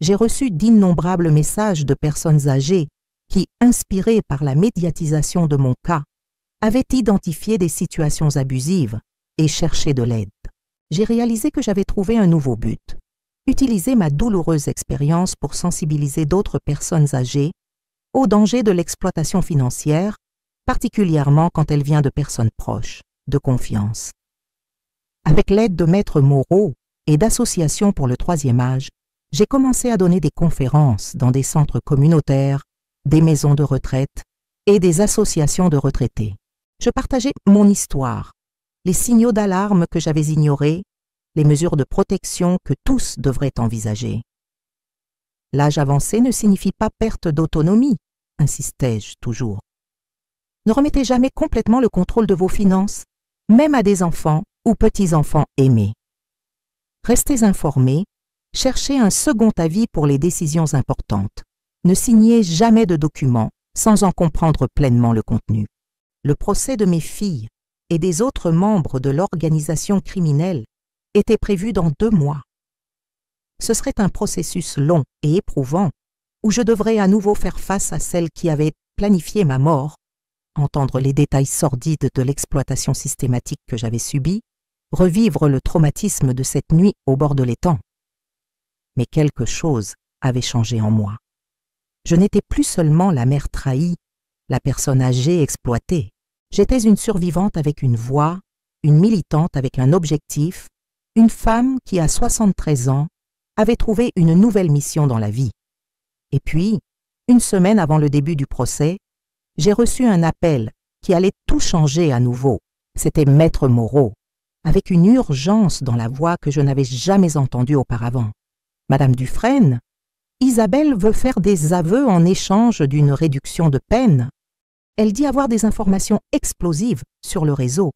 j'ai reçu d'innombrables messages de personnes âgées qui, inspirées par la médiatisation de mon cas, avaient identifié des situations abusives et cherché de l'aide. J'ai réalisé que j'avais trouvé un nouveau but: utiliser ma douloureuse expérience pour sensibiliser d'autres personnes âgées au danger de l'exploitation financière, particulièrement quand elle vient de personnes proches, de confiance. Avec l'aide de maîtres moraux et d'associations pour le troisième âge, j'ai commencé à donner des conférences dans des centres communautaires, des maisons de retraite et des associations de retraités. Je partageais mon histoire, les signaux d'alarme que j'avais ignorés, les mesures de protection que tous devraient envisager. L'âge avancé ne signifie pas perte d'autonomie, insistais-je toujours. Ne remettez jamais complètement le contrôle de vos finances, même à des enfants ou petits-enfants aimés. Restez informés, cherchez un second avis pour les décisions importantes. Ne signez jamais de documents sans en comprendre pleinement le contenu. Le procès de mes filles et des autres membres de l'organisation criminelle était prévu dans 2 mois. Ce serait un processus long et éprouvant où je devrais à nouveau faire face à celle qui avait planifié ma mort, entendre les détails sordides de l'exploitation systématique que j'avais subie, revivre le traumatisme de cette nuit au bord de l'étang. Mais quelque chose avait changé en moi. Je n'étais plus seulement la mère trahie, la personne âgée exploitée. J'étais une survivante avec une voix, une militante avec un objectif, une femme qui, à 73 ans, avait trouvé une nouvelle mission dans la vie. Et puis, une semaine avant le début du procès, j'ai reçu un appel qui allait tout changer à nouveau. C'était Maître Moreau, avec une urgence dans la voix que je n'avais jamais entendue auparavant. « Madame Dufresne, Isabelle veut faire des aveux en échange d'une réduction de peine. Elle dit avoir des informations explosives sur le réseau,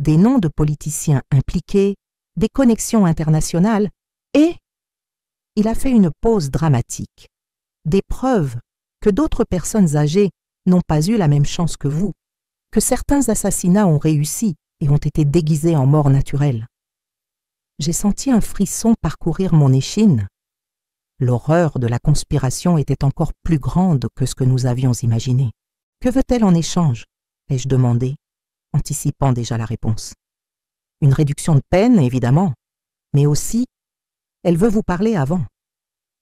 des noms de politiciens impliqués, des connexions internationales et... » Il a fait une pause dramatique. Des preuves que d'autres personnes âgées n'ont pas eu la même chance que vous, que certains assassinats ont réussi et ont été déguisés en mort naturelle. J'ai senti un frisson parcourir mon échine. L'horreur de la conspiration était encore plus grande que ce que nous avions imaginé. « Que veut-elle en échange ?» ai-je demandé, anticipant déjà la réponse. « Une réduction de peine, évidemment, mais aussi, elle veut vous parler avant.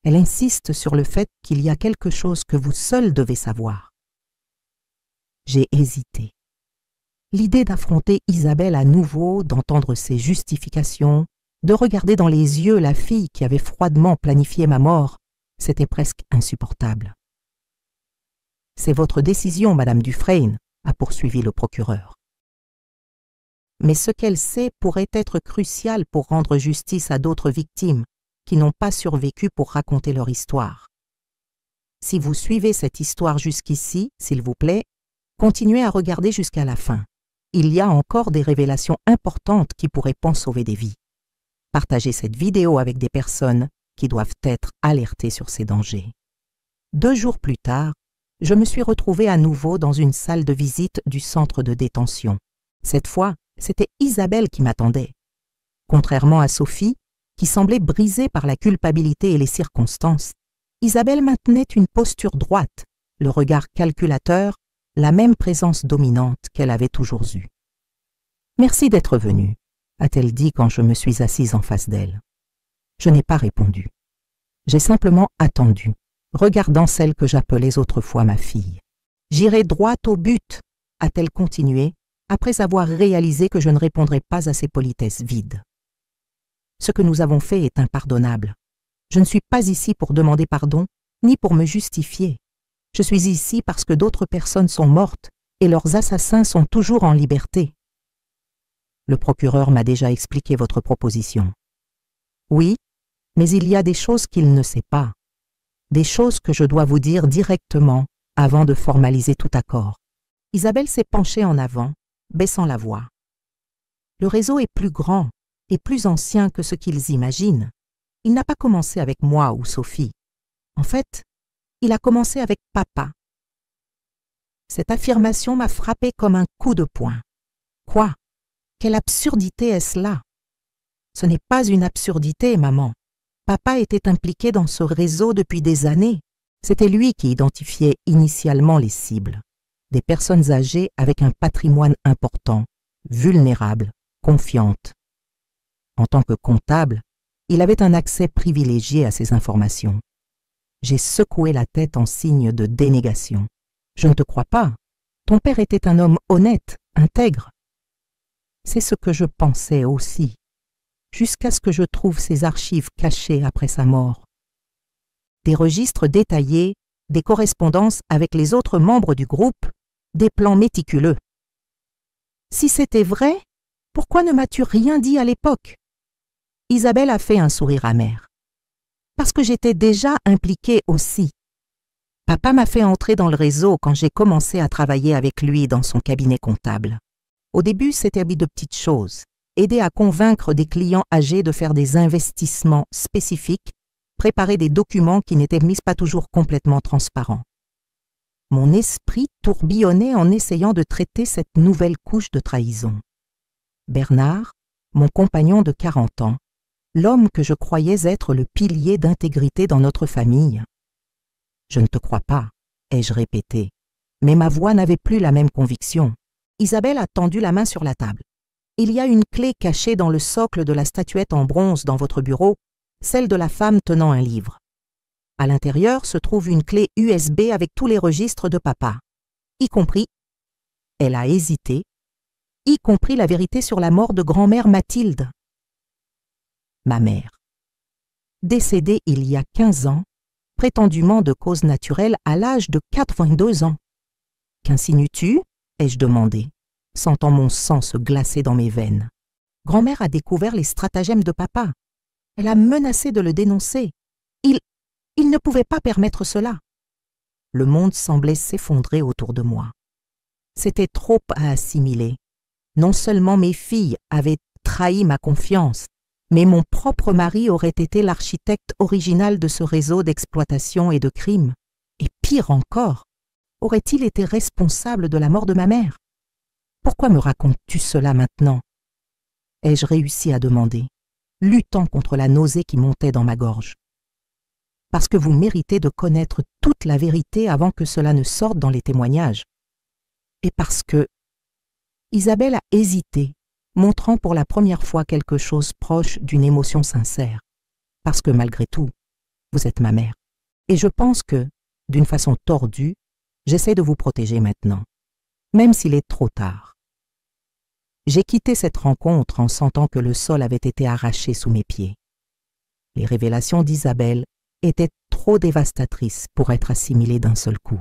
Elle insiste sur le fait qu'il y a quelque chose que vous seul devez savoir. » J'ai hésité. L'idée d'affronter Isabelle à nouveau, d'entendre ses justifications, de regarder dans les yeux la fille qui avait froidement planifié ma mort, c'était presque insupportable. « C'est votre décision, Madame Dufresne, » a poursuivi le procureur. Mais ce qu'elle sait pourrait être crucial pour rendre justice à d'autres victimes qui n'ont pas survécu pour raconter leur histoire. Si vous suivez cette histoire jusqu'ici, s'il vous plaît, continuez à regarder jusqu'à la fin. Il y a encore des révélations importantes qui pourraient sauver des vies. Partagez cette vidéo avec des personnes qui doivent être alertées sur ces dangers. 2 jours plus tard, je me suis retrouvée à nouveau dans une salle de visite du centre de détention. Cette fois, c'était Isabelle qui m'attendait. Contrairement à Sophie, qui semblait brisée par la culpabilité et les circonstances, Isabelle maintenait une posture droite, le regard calculateur, la même présence dominante qu'elle avait toujours eue. « Merci d'être venue », a-t-elle dit quand je me suis assise en face d'elle. Je n'ai pas répondu. J'ai simplement attendu, regardant celle que j'appelais autrefois ma fille. « J'irai droit au but », a-t-elle continué, après avoir réalisé que je ne répondrais pas à ces politesses vides. Ce que nous avons fait est impardonnable. Je ne suis pas ici pour demander pardon, ni pour me justifier. Je suis ici parce que d'autres personnes sont mortes et leurs assassins sont toujours en liberté. Le procureur m'a déjà expliqué votre proposition. Oui, mais il y a des choses qu'il ne sait pas. Des choses que je dois vous dire directement avant de formaliser tout accord. Isabelle s'est penchée en avant, baissant la voix. Le réseau est plus grand et plus ancien que ce qu'ils imaginent. il n'a pas commencé avec moi ou Sophie. En fait, il a commencé avec papa. Cette affirmation m'a frappé comme un coup de poing. Quoi? Quelle absurdité est-ce là? Ce n'est pas une absurdité, maman. Papa était impliqué dans ce réseau depuis des années. C'était lui qui identifiait initialement les cibles. Des personnes âgées avec un patrimoine important, vulnérables, confiantes. En tant que comptable, il avait un accès privilégié à ces informations. J'ai secoué la tête en signe de dénégation. Je ne te crois pas. Ton père était un homme honnête, intègre. C'est ce que je pensais aussi, jusqu'à ce que je trouve ces archives cachées après sa mort. Des registres détaillés, des correspondances avec les autres membres du groupe, des plans méticuleux. Si c'était vrai, pourquoi ne m'as-tu rien dit à l'époque? Isabelle a fait un sourire amer. Parce que j'étais déjà impliquée aussi. Papa m'a fait entrer dans le réseau quand j'ai commencé à travailler avec lui dans son cabinet comptable. Au début, c'était de petites choses, aider à convaincre des clients âgés de faire des investissements spécifiques, préparer des documents qui n'étaient pas toujours complètement transparents. Mon esprit tourbillonnait en essayant de traiter cette nouvelle couche de trahison. Bernard, mon compagnon de 40 ans, l'homme que je croyais être le pilier d'intégrité dans notre famille. Je ne te crois pas, ai-je répété, mais ma voix n'avait plus la même conviction. Isabelle a tendu la main sur la table. Il y a une clé cachée dans le socle de la statuette en bronze dans votre bureau, celle de la femme tenant un livre. À l'intérieur se trouve une clé USB avec tous les registres de papa, y compris, elle a hésité, y compris la vérité sur la mort de grand-mère Mathilde. Ma mère. Décédée il y a 15 ans, prétendument de cause naturelle à l'âge de 82 ans. Qu'insinues-tu? Ai-je demandé, sentant mon sang se glacer dans mes veines. Grand-mère a découvert les stratagèmes de papa. Elle a menacé de le dénoncer. Il ne pouvait pas permettre cela. Le monde semblait s'effondrer autour de moi. C'était trop à assimiler. Non seulement mes filles avaient trahi ma confiance, mais mon propre mari aurait été l'architecte original de ce réseau d'exploitation et de crimes. Et pire encore, aurait-il été responsable de la mort de ma mère? Pourquoi me racontes-tu cela maintenant? Ai-je réussi à demander, luttant contre la nausée qui montait dans ma gorge. Parce que vous méritez de connaître toute la vérité avant que cela ne sorte dans les témoignages. Et parce que... Isabelle a hésité, montrant pour la première fois quelque chose proche d'une émotion sincère. Parce que malgré tout, vous êtes ma mère. Et je pense que, d'une façon tordue, j'essaie de vous protéger maintenant, même s'il est trop tard. J'ai quitté cette rencontre en sentant que le sol avait été arraché sous mes pieds. Les révélations d'Isabelle étaient trop dévastatrices pour être assimilées d'un seul coup.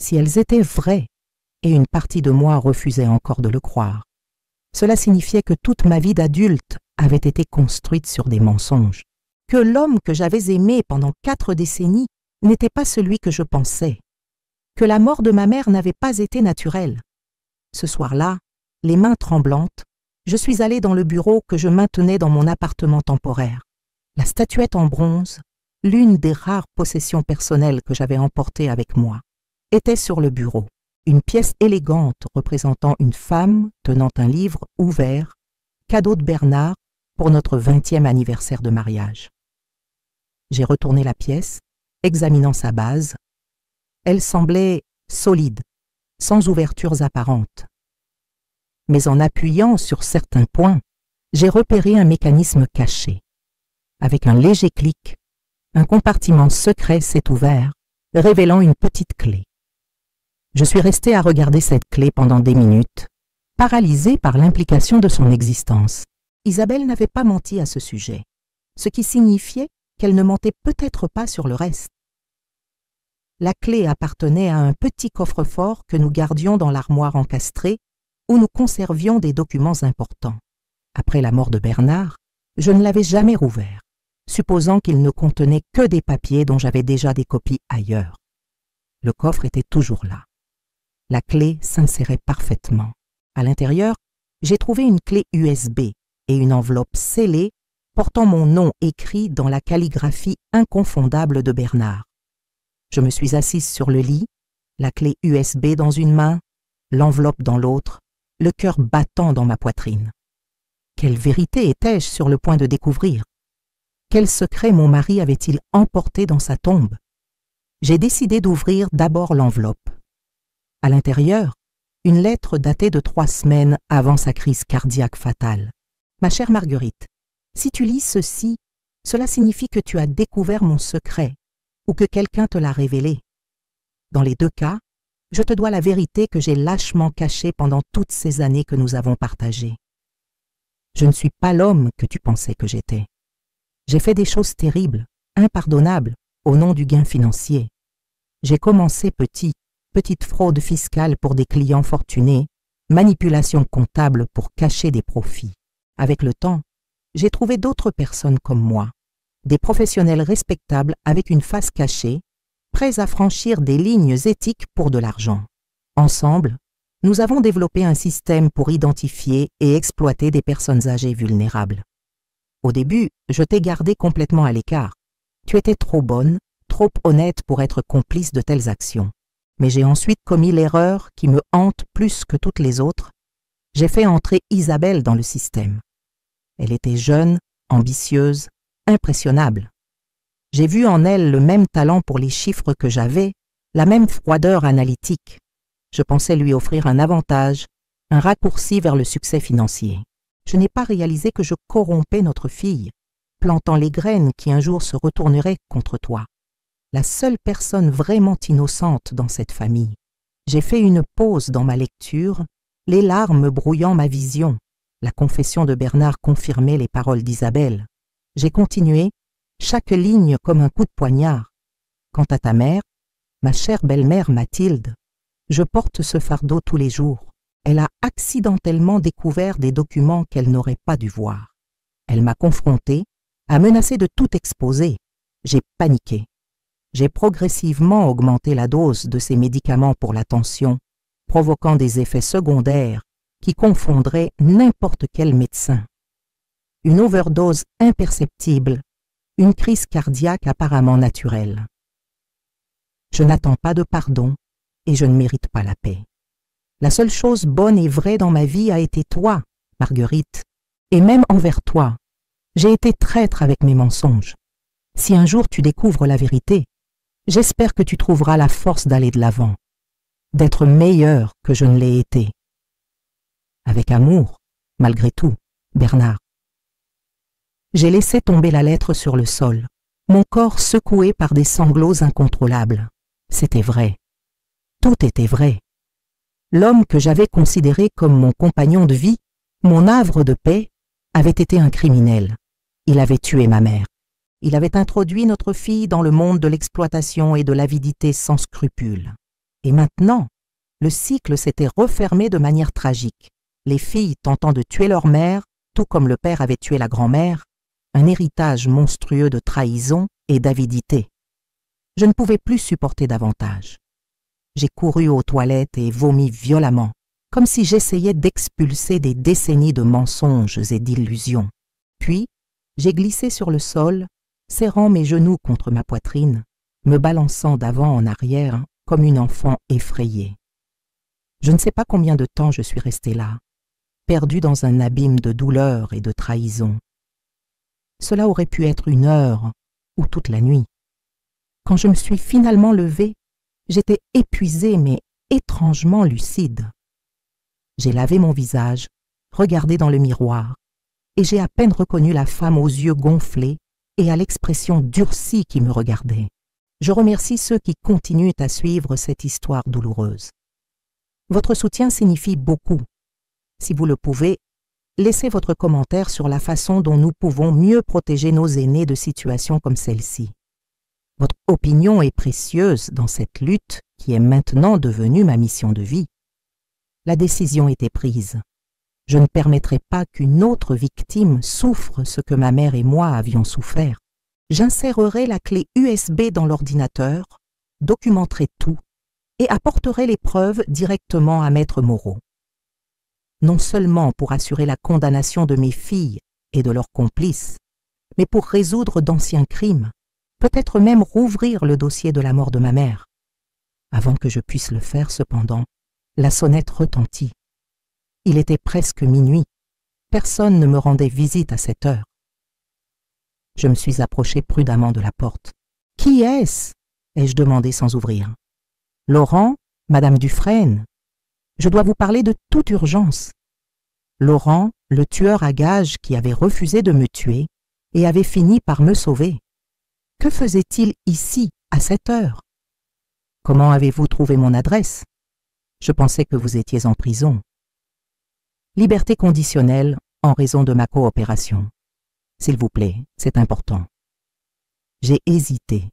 Si elles étaient vraies, et une partie de moi refusait encore de le croire, cela signifiait que toute ma vie d'adulte avait été construite sur des mensonges, que l'homme que j'avais aimé pendant 4 décennies n'était pas celui que je pensais, que la mort de ma mère n'avait pas été naturelle. Ce soir-là, les mains tremblantes, je suis allée dans le bureau que je maintenais dans mon appartement temporaire. La statuette en bronze, l'une des rares possessions personnelles que j'avais emportées avec moi, était sur le bureau. Une pièce élégante représentant une femme tenant un livre ouvert, cadeau de Bernard pour notre 20e anniversaire de mariage. J'ai retourné la pièce, examinant sa base. Elle semblait solide, sans ouvertures apparentes. Mais en appuyant sur certains points, j'ai repéré un mécanisme caché. Avec un léger clic, un compartiment secret s'est ouvert, révélant une petite clé. Je suis restée à regarder cette clé pendant des minutes, paralysée par l'implication de son existence. Isabelle n'avait pas menti à ce sujet, ce qui signifiait qu'elle ne mentait peut-être pas sur le reste. La clé appartenait à un petit coffre-fort que nous gardions dans l'armoire encastrée, où nous conservions des documents importants. Après la mort de Bernard, je ne l'avais jamais rouvert, supposant qu'il ne contenait que des papiers dont j'avais déjà des copies ailleurs. Le coffre était toujours là. La clé s'insérait parfaitement. À l'intérieur, j'ai trouvé une clé USB et une enveloppe scellée portant mon nom écrit dans la calligraphie inconfondable de Bernard. Je me suis assise sur le lit, la clé USB dans une main, l'enveloppe dans l'autre, le cœur battant dans ma poitrine. Quelle vérité étais-je sur le point de découvrir? Quel secret mon mari avait-il emporté dans sa tombe? J'ai décidé d'ouvrir d'abord l'enveloppe. À l'intérieur, une lettre datée de 3 semaines avant sa crise cardiaque fatale. Ma chère Marguerite, si tu lis ceci, cela signifie que tu as découvert mon secret ou que quelqu'un te l'a révélé. Dans les 2 cas, je te dois la vérité que j'ai lâchement cachée pendant toutes ces années que nous avons partagées. Je ne suis pas l'homme que tu pensais que j'étais. J'ai fait des choses terribles, impardonnables, au nom du gain financier. J'ai commencé petite fraude fiscale pour des clients fortunés, manipulation comptable pour cacher des profits. Avec le temps, j'ai trouvé d'autres personnes comme moi, des professionnels respectables avec une face cachée, prêts à franchir des lignes éthiques pour de l'argent. Ensemble, nous avons développé un système pour identifier et exploiter des personnes âgées vulnérables. Au début, je t'ai gardé complètement à l'écart. Tu étais trop bonne, trop honnête pour être complice de telles actions. Mais j'ai ensuite commis l'erreur qui me hante plus que toutes les autres. J'ai fait entrer Isabelle dans le système. Elle était jeune, ambitieuse, impressionnable. J'ai vu en elle le même talent pour les chiffres que j'avais, la même froideur analytique. Je pensais lui offrir un avantage, un raccourci vers le succès financier. Je n'ai pas réalisé que je corrompais notre fille, plantant les graines qui un jour se retourneraient contre toi. La seule personne vraiment innocente dans cette famille. J'ai fait une pause dans ma lecture, les larmes brouillant ma vision. La confession de Bernard confirmait les paroles d'Isabelle. J'ai continué, chaque ligne comme un coup de poignard. Quant à ta mère, ma chère belle-mère Mathilde, je porte ce fardeau tous les jours. Elle a accidentellement découvert des documents qu'elle n'aurait pas dû voir. Elle m'a confronté, a menacé de tout exposer. J'ai paniqué. J'ai progressivement augmenté la dose de ces médicaments pour la tension, provoquant des effets secondaires qui confondraient n'importe quel médecin. Une overdose imperceptible, une crise cardiaque apparemment naturelle. Je n'attends pas de pardon et je ne mérite pas la paix. La seule chose bonne et vraie dans ma vie a été toi, Marguerite, et même envers toi. J'ai été traître avec mes mensonges. Si un jour tu découvres la vérité, j'espère que tu trouveras la force d'aller de l'avant, d'être meilleur que je ne l'ai été. Avec amour, malgré tout, Bernard. J'ai laissé tomber la lettre sur le sol, mon corps secoué par des sanglots incontrôlables. C'était vrai. Tout était vrai. L'homme que j'avais considéré comme mon compagnon de vie, mon havre de paix, avait été un criminel. Il avait tué ma mère. Il avait introduit notre fille dans le monde de l'exploitation et de l'avidité sans scrupules. Et maintenant, le cycle s'était refermé de manière tragique. Les filles tentant de tuer leur mère, tout comme le père avait tué la grand-mère, un héritage monstrueux de trahison et d'avidité. Je ne pouvais plus supporter davantage. J'ai couru aux toilettes et vomi violemment, comme si j'essayais d'expulser des décennies de mensonges et d'illusions. Puis, j'ai glissé sur le sol, serrant mes genoux contre ma poitrine, me balançant d'avant en arrière comme une enfant effrayée. Je ne sais pas combien de temps je suis restée là, perdue dans un abîme de douleur et de trahison. Cela aurait pu être 1 heure ou toute la nuit. Quand je me suis finalement levée, j'étais épuisée mais étrangement lucide. J'ai lavé mon visage, regardé dans le miroir, et j'ai à peine reconnu la femme aux yeux gonflés et à l'expression durcie qui me regardait. Je remercie ceux qui continuent à suivre cette histoire douloureuse. Votre soutien signifie beaucoup. Si vous le pouvez, laissez votre commentaire sur la façon dont nous pouvons mieux protéger nos aînés de situations comme celle-ci. Votre opinion est précieuse dans cette lutte qui est maintenant devenue ma mission de vie. La décision était prise. Je ne permettrai pas qu'une autre victime souffre ce que ma mère et moi avions souffert. J'insérerai la clé USB dans l'ordinateur, documenterai tout et apporterai les preuves directement à Maître Moreau. Non seulement pour assurer la condamnation de mes filles et de leurs complices, mais pour résoudre d'anciens crimes, peut-être même rouvrir le dossier de la mort de ma mère. Avant que je puisse le faire, cependant, la sonnette retentit. Il était presque minuit. Personne ne me rendait visite à cette heure. Je me suis approché prudemment de la porte. « Qui est-ce » ai-je demandé sans ouvrir. « Laurent, Madame Dufresne. Je dois vous parler de toute urgence. » Laurent, le tueur à gages qui avait refusé de me tuer et avait fini par me sauver. Que faisait-il ici, à cette heure? Comment avez-vous trouvé mon adresse? Je pensais que vous étiez en prison. Liberté conditionnelle en raison de ma coopération. S'il vous plaît, c'est important. J'ai hésité.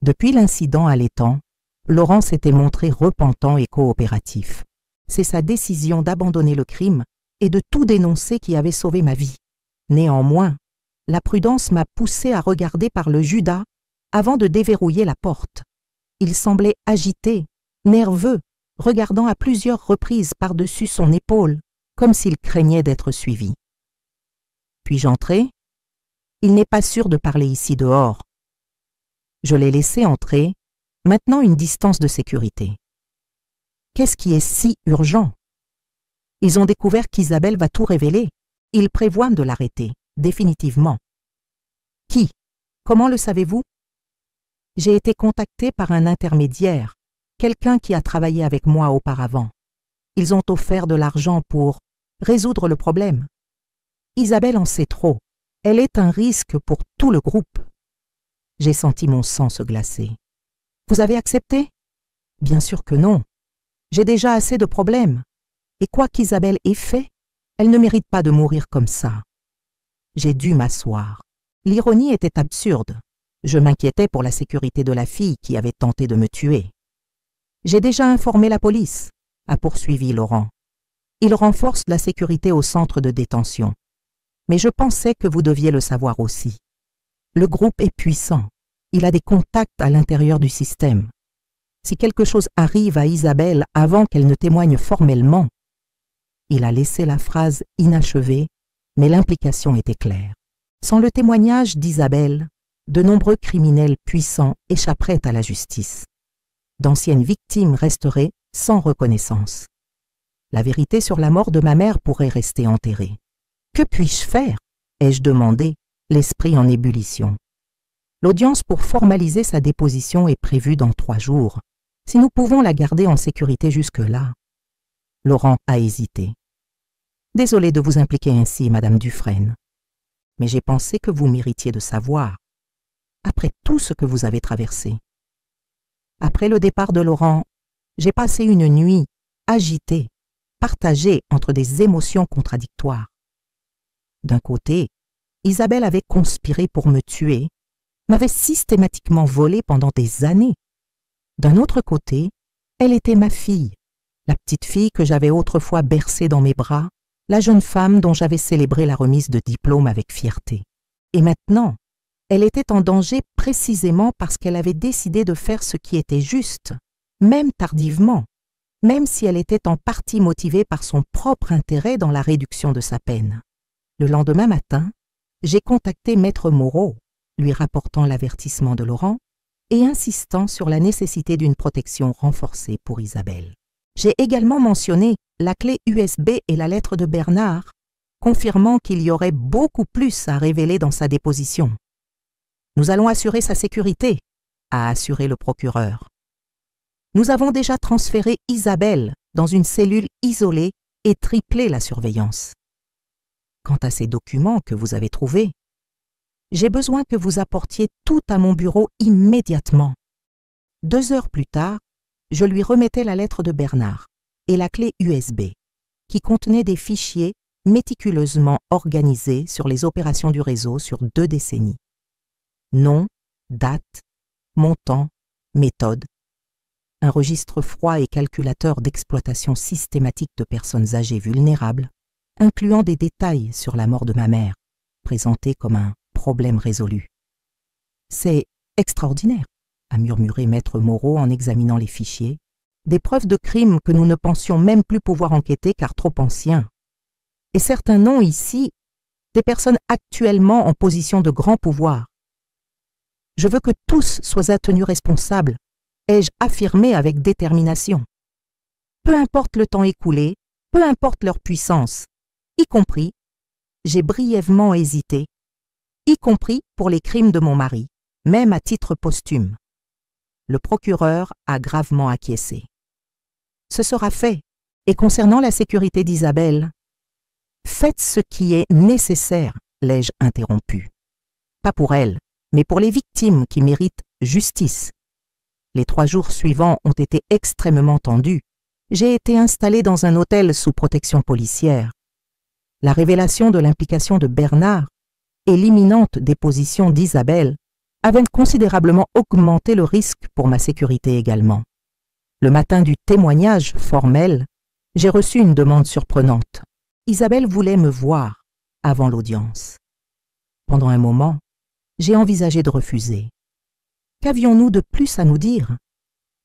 Depuis l'incident à l'étang, Laurent s'était montré repentant et coopératif. C'est sa décision d'abandonner le crime et de tout dénoncer qui avait sauvé ma vie. Néanmoins, la prudence m'a poussé à regarder par le Judas avant de déverrouiller la porte. Il semblait agité, nerveux, regardant à plusieurs reprises par-dessus son épaule, comme s'il craignait d'être suivi. Puis-je entrer? Il n'est pas sûr de parler ici dehors. Je l'ai laissé entrer, maintenant une distance de sécurité. Qu'est-ce qui est si urgent? Ils ont découvert qu'Isabelle va tout révéler. Ils prévoient de l'arrêter, définitivement. Qui? Comment le savez-vous? J'ai été contacté par un intermédiaire, quelqu'un qui a travaillé avec moi auparavant. Ils ont offert de l'argent pour résoudre le problème. Isabelle en sait trop. Elle est un risque pour tout le groupe. J'ai senti mon sang se glacer. Vous avez accepté? Bien sûr que non. J'ai déjà assez de problèmes. Et quoi qu'Isabelle ait fait, elle ne mérite pas de mourir comme ça. J'ai dû m'asseoir. L'ironie était absurde. Je m'inquiétais pour la sécurité de la fille qui avait tenté de me tuer. J'ai déjà informé la police, a poursuivi Laurent. Il renforce la sécurité au centre de détention. Mais je pensais que vous deviez le savoir aussi. Le groupe est puissant. Il a des contacts à l'intérieur du système. Si quelque chose arrive à Isabelle avant qu'elle ne témoigne formellement, il a laissé la phrase inachevée, mais l'implication était claire. Sans le témoignage d'Isabelle, de nombreux criminels puissants échapperaient à la justice. D'anciennes victimes resteraient sans reconnaissance. La vérité sur la mort de ma mère pourrait rester enterrée. Que puis-je faire? Ai-je demandé, l'esprit en ébullition. L'audience pour formaliser sa déposition est prévue dans 3 jours. Si nous pouvons la garder en sécurité jusque-là. Laurent a hésité. Désolé de vous impliquer ainsi, Madame Dufresne. Mais j'ai pensé que vous méritiez de savoir, après tout ce que vous avez traversé. Après le départ de Laurent, j'ai passé une nuit agitée, partagée entre des émotions contradictoires. D'un côté, Isabelle avait conspiré pour me tuer, m'avait systématiquement volé pendant des années. D'un autre côté, elle était ma fille, la petite fille que j'avais autrefois bercée dans mes bras, la jeune femme dont j'avais célébré la remise de diplôme avec fierté. Et maintenant, elle était en danger précisément parce qu'elle avait décidé de faire ce qui était juste, même tardivement, même si elle était en partie motivée par son propre intérêt dans la réduction de sa peine. Le lendemain matin, j'ai contacté Maître Moreau, lui rapportant l'avertissement de Laurent et insistant sur la nécessité d'une protection renforcée pour Isabelle. J'ai également mentionné la clé USB et la lettre de Bernard, confirmant qu'il y aurait beaucoup plus à révéler dans sa déposition. Nous allons assurer sa sécurité, a assuré le procureur. Nous avons déjà transféré Isabelle dans une cellule isolée et triplé la surveillance. Quant à ces documents que vous avez trouvés, j'ai besoin que vous apportiez tout à mon bureau immédiatement. 2 heures plus tard, je lui remettais la lettre de Bernard et la clé USB, qui contenait des fichiers méticuleusement organisés sur les opérations du réseau sur 2 décennies. Nom, date, montant, méthode. Un registre froid et calculateur d'exploitation systématique de personnes âgées vulnérables, incluant des détails sur la mort de ma mère, présentés comme un problème résolu. C'est extraordinaire, a murmuré Maître Moreau en examinant les fichiers, des preuves de crimes que nous ne pensions même plus pouvoir enquêter car trop anciens. Et certains noms ici, des personnes actuellement en position de grand pouvoir. Je veux que tous soient tenus responsables, ai-je affirmé avec détermination. Peu importe le temps écoulé, peu importe leur puissance, y compris, j'ai brièvement hésité, y compris pour les crimes de mon mari, même à titre posthume. Le procureur a gravement acquiescé. Ce sera fait, et concernant la sécurité d'Isabelle, faites ce qui est nécessaire, l'ai-je interrompu. Pas pour elle, mais pour les victimes qui méritent justice. Les 3 jours suivants ont été extrêmement tendus. J'ai été installé dans un hôtel sous protection policière. La révélation de l'implication de Bernard et l'imminente déposition d'Isabelle avaient considérablement augmenté le risque pour ma sécurité également. Le matin du témoignage formel, j'ai reçu une demande surprenante. Isabelle voulait me voir avant l'audience. Pendant un moment, j'ai envisagé de refuser. Qu'avions-nous de plus à nous dire?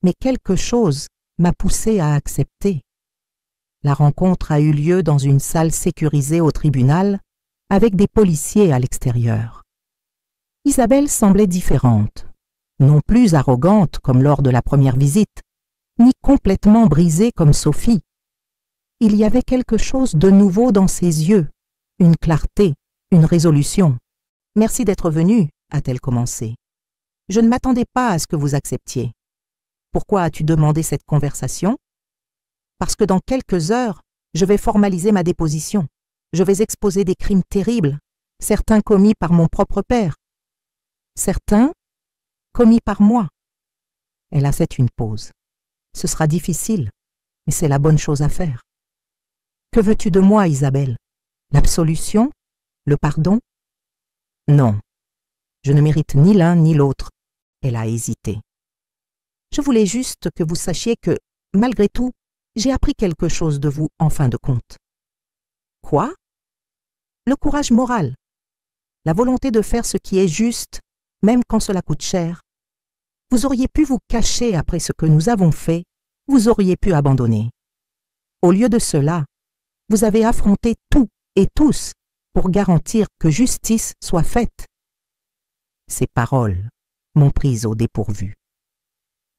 Mais quelque chose m'a poussé à accepter. La rencontre a eu lieu dans une salle sécurisée au tribunal avec des policiers à l'extérieur. Isabelle semblait différente, non plus arrogante comme lors de la première visite, ni complètement brisée comme Sophie. Il y avait quelque chose de nouveau dans ses yeux, une clarté, une résolution. « Merci d'être venue », a-t-elle commencé. « Je ne m'attendais pas à ce que vous acceptiez. Pourquoi as-tu demandé cette conversation? Parce que dans quelques heures, je vais formaliser ma déposition. Je vais exposer des crimes terribles, certains commis par mon propre père, certains commis par moi. » Elle a fait une pause. « Ce sera difficile, mais c'est la bonne chose à faire. » « Que veux-tu de moi, Isabelle? L'absolution? Le pardon? » « Non, je ne mérite ni l'un ni l'autre. » Elle a hésité. « Je voulais juste que vous sachiez que, malgré tout, j'ai appris quelque chose de vous en fin de compte. » « Quoi? » « Le courage moral, la volonté de faire ce qui est juste, même quand cela coûte cher. Vous auriez pu vous cacher après ce que nous avons fait, vous auriez pu abandonner. Au lieu de cela, vous avez affronté tout et tous pour garantir que justice soit faite. » Ces paroles m'ont prise au dépourvu.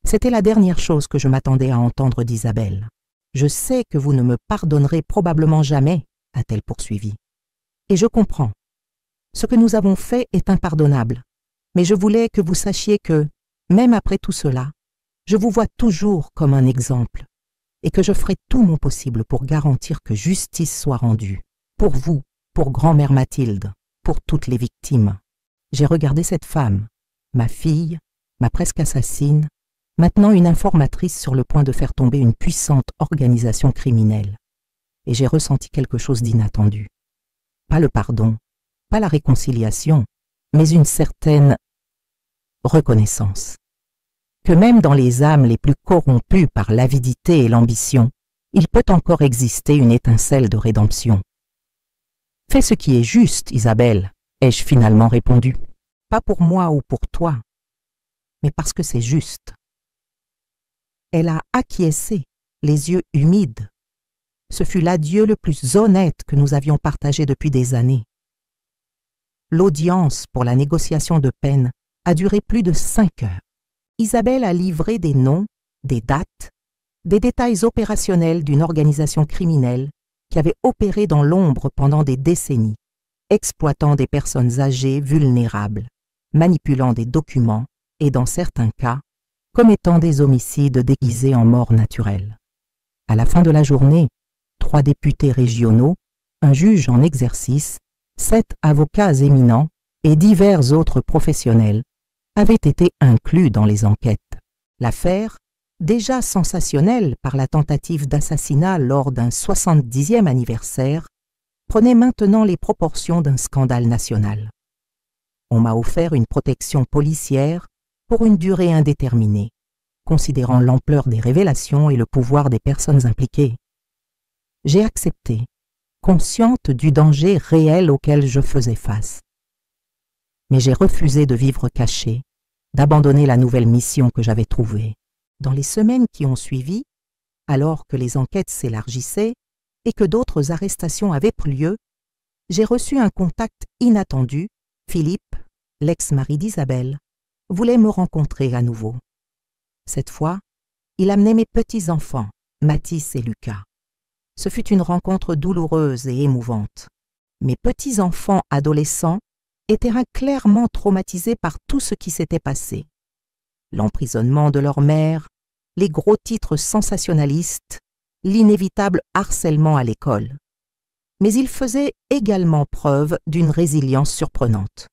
C'était la dernière chose que je m'attendais à entendre d'Isabelle. « Je sais que vous ne me pardonnerez probablement jamais, » a-t-elle poursuivi. « Et je comprends. Ce que nous avons fait est impardonnable, mais je voulais que vous sachiez que, même après tout cela, je vous vois toujours comme un exemple et que je ferai tout mon possible pour garantir que justice soit rendue, pour vous, pour grand-mère Mathilde, pour toutes les victimes. » J'ai regardé cette femme, ma fille, ma presque assassine, maintenant une informatrice sur le point de faire tomber une puissante organisation criminelle. Et j'ai ressenti quelque chose d'inattendu. Pas le pardon, pas la réconciliation, mais une certaine reconnaissance. Que même dans les âmes les plus corrompues par l'avidité et l'ambition, il peut encore exister une étincelle de rédemption. « Fais ce qui est juste, Isabelle, » ai-je finalement répondu. « Pas pour moi ou pour toi, mais parce que c'est juste. » Elle a acquiescé, les yeux humides. Ce fut l'adieu le plus honnête que nous avions partagé depuis des années. L'audience pour la négociation de peine a duré plus de 5 heures. Isabelle a livré des noms, des dates, des détails opérationnels d'une organisation criminelle qui avait opéré dans l'ombre pendant des décennies, exploitant des personnes âgées vulnérables, manipulant des documents et, dans certains cas, commettant des homicides déguisés en mort naturelle. À la fin de la journée, 3 députés régionaux, un juge en exercice, 7 avocats éminents et divers autres professionnels avaient été inclus dans les enquêtes. L'affaire, déjà sensationnelle par la tentative d'assassinat lors d'un 70e anniversaire, prenait maintenant les proportions d'un scandale national. On m'a offert une protection policière pour une durée indéterminée, considérant l'ampleur des révélations et le pouvoir des personnes impliquées. J'ai accepté, consciente du danger réel auquel je faisais face. Mais j'ai refusé de vivre caché, d'abandonner la nouvelle mission que j'avais trouvée. Dans les semaines qui ont suivi, alors que les enquêtes s'élargissaient et que d'autres arrestations avaient pris lieu, j'ai reçu un contact inattendu. Philippe, l'ex-mari d'Isabelle, voulait me rencontrer à nouveau. Cette fois, il amenait mes petits-enfants, Mathis et Lucas. Ce fut une rencontre douloureuse et émouvante. Mes petits-enfants adolescents étaient clairement traumatisés par tout ce qui s'était passé. L'emprisonnement de leur mère, les gros titres sensationnalistes, l'inévitable harcèlement à l'école. Mais ils faisaient également preuve d'une résilience surprenante.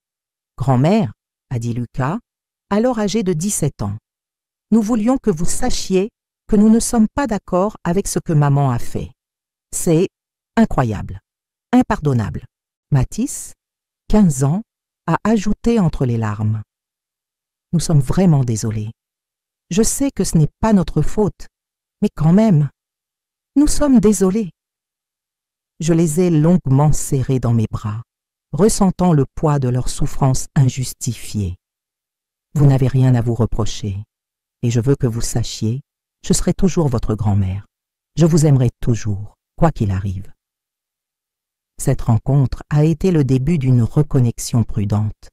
« Grand-mère, » a dit Lucas, alors âgé de 17 ans, « nous voulions que vous sachiez que nous ne sommes pas d'accord avec ce que maman a fait. C'est incroyable, impardonnable. » Mathis, 15 ans, a ajouté entre les larmes. « Nous sommes vraiment désolés. Je sais que ce n'est pas notre faute, mais quand même, nous sommes désolés. » Je les ai longuement serrés dans mes bras, ressentant le poids de leur souffrance injustifiée. Vous n'avez rien à vous reprocher, et je veux que vous sachiez, je serai toujours votre grand-mère. Je vous aimerai toujours, quoi qu'il arrive. Cette rencontre a été le début d'une reconnexion prudente.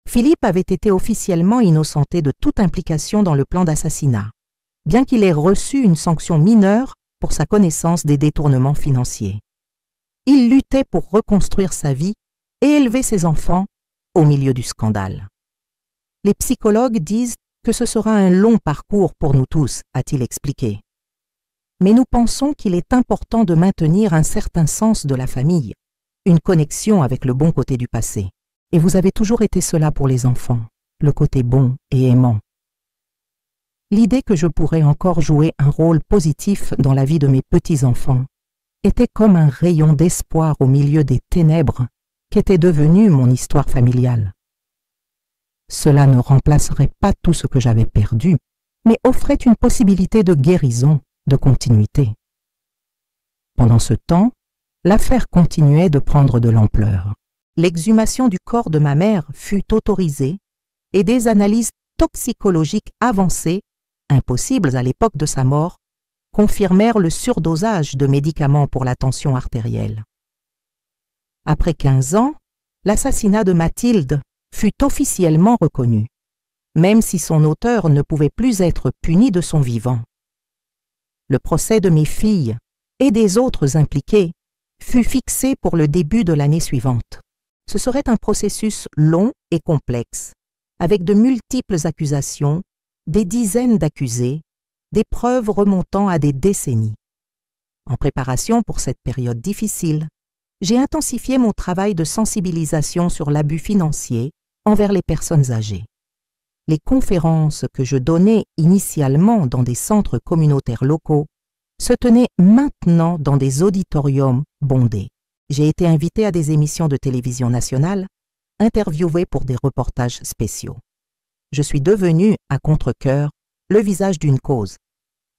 Philippe avait été officiellement innocenté de toute implication dans le plan d'assassinat, bien qu'il ait reçu une sanction mineure pour sa connaissance des détournements financiers. Il luttait pour reconstruire sa vie et élever ses enfants au milieu du scandale. Les psychologues disent que ce sera un long parcours pour nous tous, a-t-il expliqué. Mais nous pensons qu'il est important de maintenir un certain sens de la famille, une connexion avec le bon côté du passé. Et vous avez toujours été cela pour les enfants, le côté bon et aimant. L'idée que je pourrais encore jouer un rôle positif dans la vie de mes petits-enfants était comme un rayon d'espoir au milieu des ténèbres qu'était devenue mon histoire familiale. Cela ne remplacerait pas tout ce que j'avais perdu, mais offrait une possibilité de guérison, de continuité. Pendant ce temps, l'affaire continuait de prendre de l'ampleur. L'exhumation du corps de ma mère fut autorisée et des analyses toxicologiques avancées, impossibles à l'époque de sa mort, confirmèrent le surdosage de médicaments pour la tension artérielle. Après 15 ans, l'assassinat de Mathilde fut officiellement reconnu, même si son auteur ne pouvait plus être puni de son vivant. Le procès de mes filles et des autres impliqués fut fixé pour le début de l'année suivante. Ce serait un processus long et complexe, avec de multiples accusations, des dizaines d'accusés, des preuves remontant à des décennies. En préparation pour cette période difficile, j'ai intensifié mon travail de sensibilisation sur l'abus financier envers les personnes âgées. Les conférences que je donnais initialement dans des centres communautaires locaux se tenaient maintenant dans des auditoriums bondés. J'ai été invité à des émissions de télévision nationale, interviewé pour des reportages spéciaux. Je suis devenu, à contre-cœur, le visage d'une cause,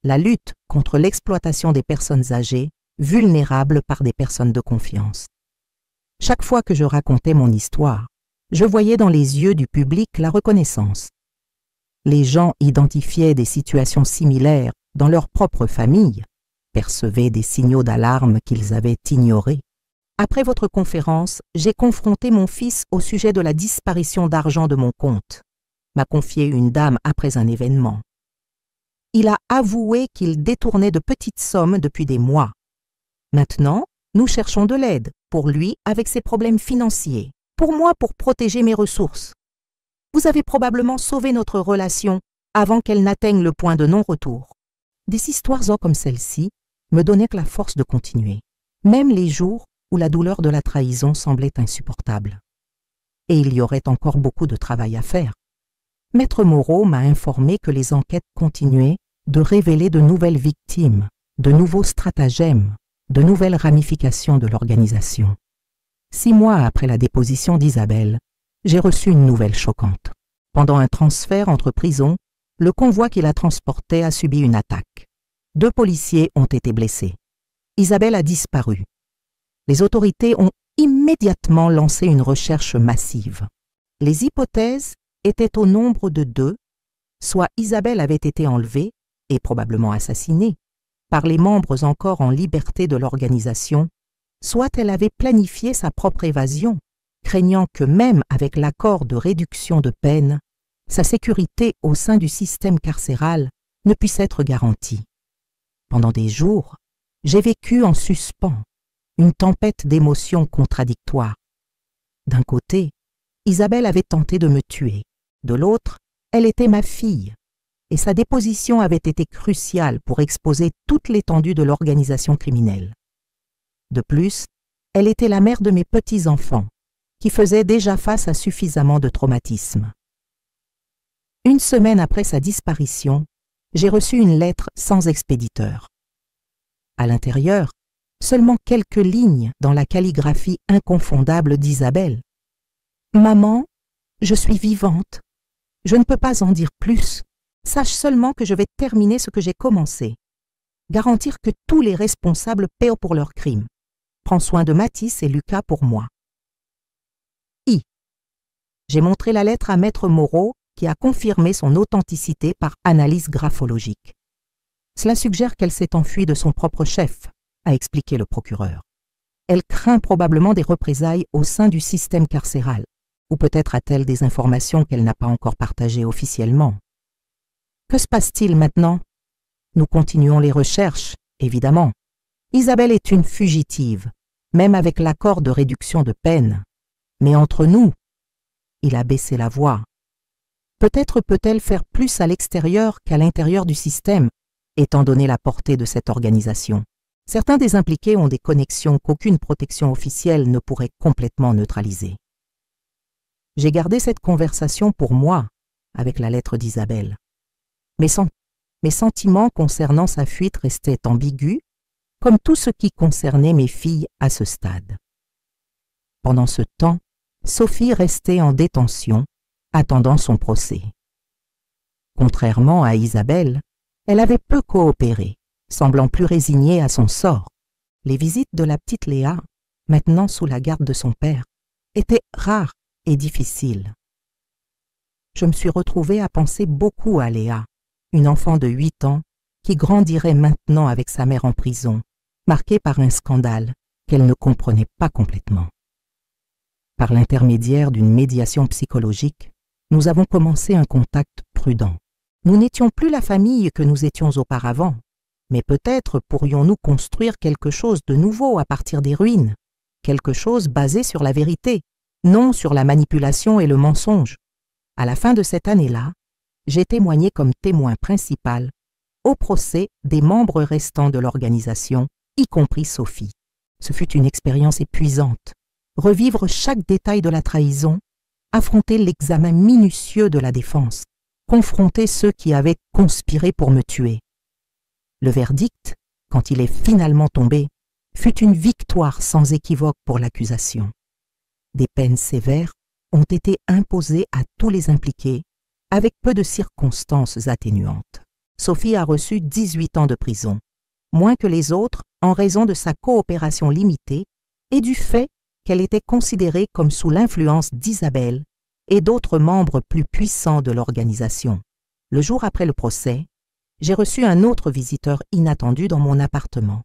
la lutte contre l'exploitation des personnes âgées, vulnérables par des personnes de confiance. Chaque fois que je racontais mon histoire, je voyais dans les yeux du public la reconnaissance. Les gens identifiaient des situations similaires dans leur propre famille, percevaient des signaux d'alarme qu'ils avaient ignorés. Après votre conférence, j'ai confronté mon fils au sujet de la disparition d'argent de mon compte, m'a confié une dame après un événement. Il a avoué qu'il détournait de petites sommes depuis des mois. Maintenant, nous cherchons de l'aide, pour lui avec ses problèmes financiers, pour moi pour protéger mes ressources. Vous avez probablement sauvé notre relation avant qu'elle n'atteigne le point de non-retour. Des histoires comme celle-ci me donnaient la force de continuer, même les jours où la douleur de la trahison semblait insupportable. Et il y aurait encore beaucoup de travail à faire. Maître Moreau m'a informé que les enquêtes continuaient de révéler de nouvelles victimes, de nouveaux stratagèmes, de nouvelles ramifications de l'organisation. 6 mois après la déposition d'Isabelle, j'ai reçu une nouvelle choquante. Pendant un transfert entre prisons, le convoi qui la transportait a subi une attaque. 2 policiers ont été blessés. Isabelle a disparu. Les autorités ont immédiatement lancé une recherche massive. Les hypothèses étaient au nombre de 2, soit Isabelle avait été enlevée, et probablement assassinée, par les membres encore en liberté de l'organisation, soit elle avait planifié sa propre évasion, craignant que même avec l'accord de réduction de peine, sa sécurité au sein du système carcéral ne puisse être garantie. Pendant des jours, j'ai vécu en suspens, une tempête d'émotions contradictoires. D'un côté, Isabelle avait tenté de me tuer. De l'autre, elle était ma fille, et sa déposition avait été cruciale pour exposer toute l'étendue de l'organisation criminelle. De plus, elle était la mère de mes petits-enfants, qui faisaient déjà face à suffisamment de traumatismes. Une semaine après sa disparition, j'ai reçu une lettre sans expéditeur. À l'intérieur, seulement quelques lignes dans la calligraphie inconfondable d'Isabelle. « Maman, je suis vivante. Je ne peux pas en dire plus. Sache seulement que je vais terminer ce que j'ai commencé. Garantir que tous les responsables paient pour leurs crimes. Prends soin de Mathis et Lucas pour moi. » J'ai montré la lettre à Maître Moreau, qui a confirmé son authenticité par analyse graphologique. Cela suggère qu'elle s'est enfuie de son propre chef, a expliqué le procureur. Elle craint probablement des représailles au sein du système carcéral, ou peut-être a-t-elle des informations qu'elle n'a pas encore partagées officiellement. Que se passe-t-il maintenant? Nous continuons les recherches, évidemment. Isabelle est une fugitive, même avec l'accord de réduction de peine. Mais entre nous, il a baissé la voix. Peut-être peut-elle faire plus à l'extérieur qu'à l'intérieur du système, étant donné la portée de cette organisation. Certains des impliqués ont des connexions qu'aucune protection officielle ne pourrait complètement neutraliser. J'ai gardé cette conversation pour moi, avec la lettre d'Isabelle. Mes sentiments concernant sa fuite restaient ambigus, comme tout ce qui concernait mes filles à ce stade. Pendant ce temps, Sophie restait en détention, attendant son procès. Contrairement à Isabelle, elle avait peu coopéré, semblant plus résignée à son sort. Les visites de la petite Léa, maintenant sous la garde de son père, étaient rares et difficiles. Je me suis retrouvée à penser beaucoup à Léa, une enfant de 8 ans qui grandirait maintenant avec sa mère en prison, marquée par un scandale qu'elle ne comprenait pas complètement. Par l'intermédiaire d'une médiation psychologique, nous avons commencé un contact prudent. Nous n'étions plus la famille que nous étions auparavant, mais peut-être pourrions-nous construire quelque chose de nouveau à partir des ruines, quelque chose basé sur la vérité, non sur la manipulation et le mensonge. À la fin de cette année-là, j'ai témoigné comme témoin principal au procès des membres restants de l'organisation, y compris Sophie. Ce fut une expérience épuisante. Revivre chaque détail de la trahison, affronter l'examen minutieux de la défense, confronter ceux qui avaient conspiré pour me tuer. Le verdict, quand il est finalement tombé, fut une victoire sans équivoque pour l'accusation. Des peines sévères ont été imposées à tous les impliqués, avec peu de circonstances atténuantes. Sophie a reçu 18 ans de prison, moins que les autres en raison de sa coopération limitée et du fait qu'elle était considérée comme sous l'influence d'Isabelle et d'autres membres plus puissants de l'organisation. Le jour après le procès, j'ai reçu un autre visiteur inattendu dans mon appartement,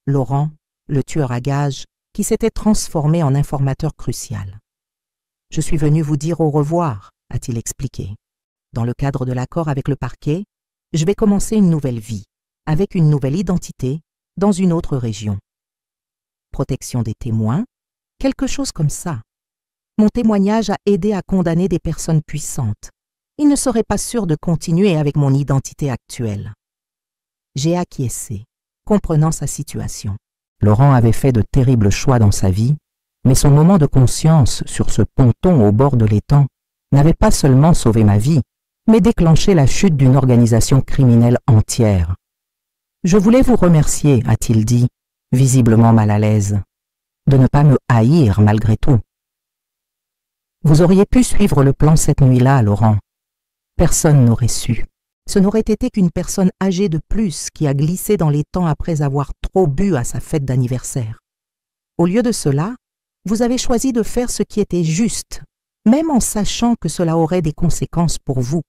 Laurent, le tueur à gages, qui s'était transformé en informateur crucial. « Je suis venu vous dire au revoir », a-t-il expliqué. « Dans le cadre de l'accord avec le parquet, je vais commencer une nouvelle vie, avec une nouvelle identité, dans une autre région. Protection des témoins, quelque chose comme ça. Mon témoignage a aidé à condamner des personnes puissantes. Il ne serait pas sûr de continuer avec mon identité actuelle. » J'ai acquiescé, comprenant sa situation. Laurent avait fait de terribles choix dans sa vie, mais son moment de conscience sur ce ponton au bord de l'étang n'avait pas seulement sauvé ma vie, mais déclenché la chute d'une organisation criminelle entière. « Je voulais vous remercier, a-t-il dit, visiblement mal à l'aise, de ne pas me haïr malgré tout. Vous auriez pu suivre le plan cette nuit-là, Laurent. Personne n'aurait su. Ce n'aurait été qu'une personne âgée de plus qui a glissé dans les temps après avoir trop bu à sa fête d'anniversaire. Au lieu de cela, vous avez choisi de faire ce qui était juste, même en sachant que cela aurait des conséquences pour vous.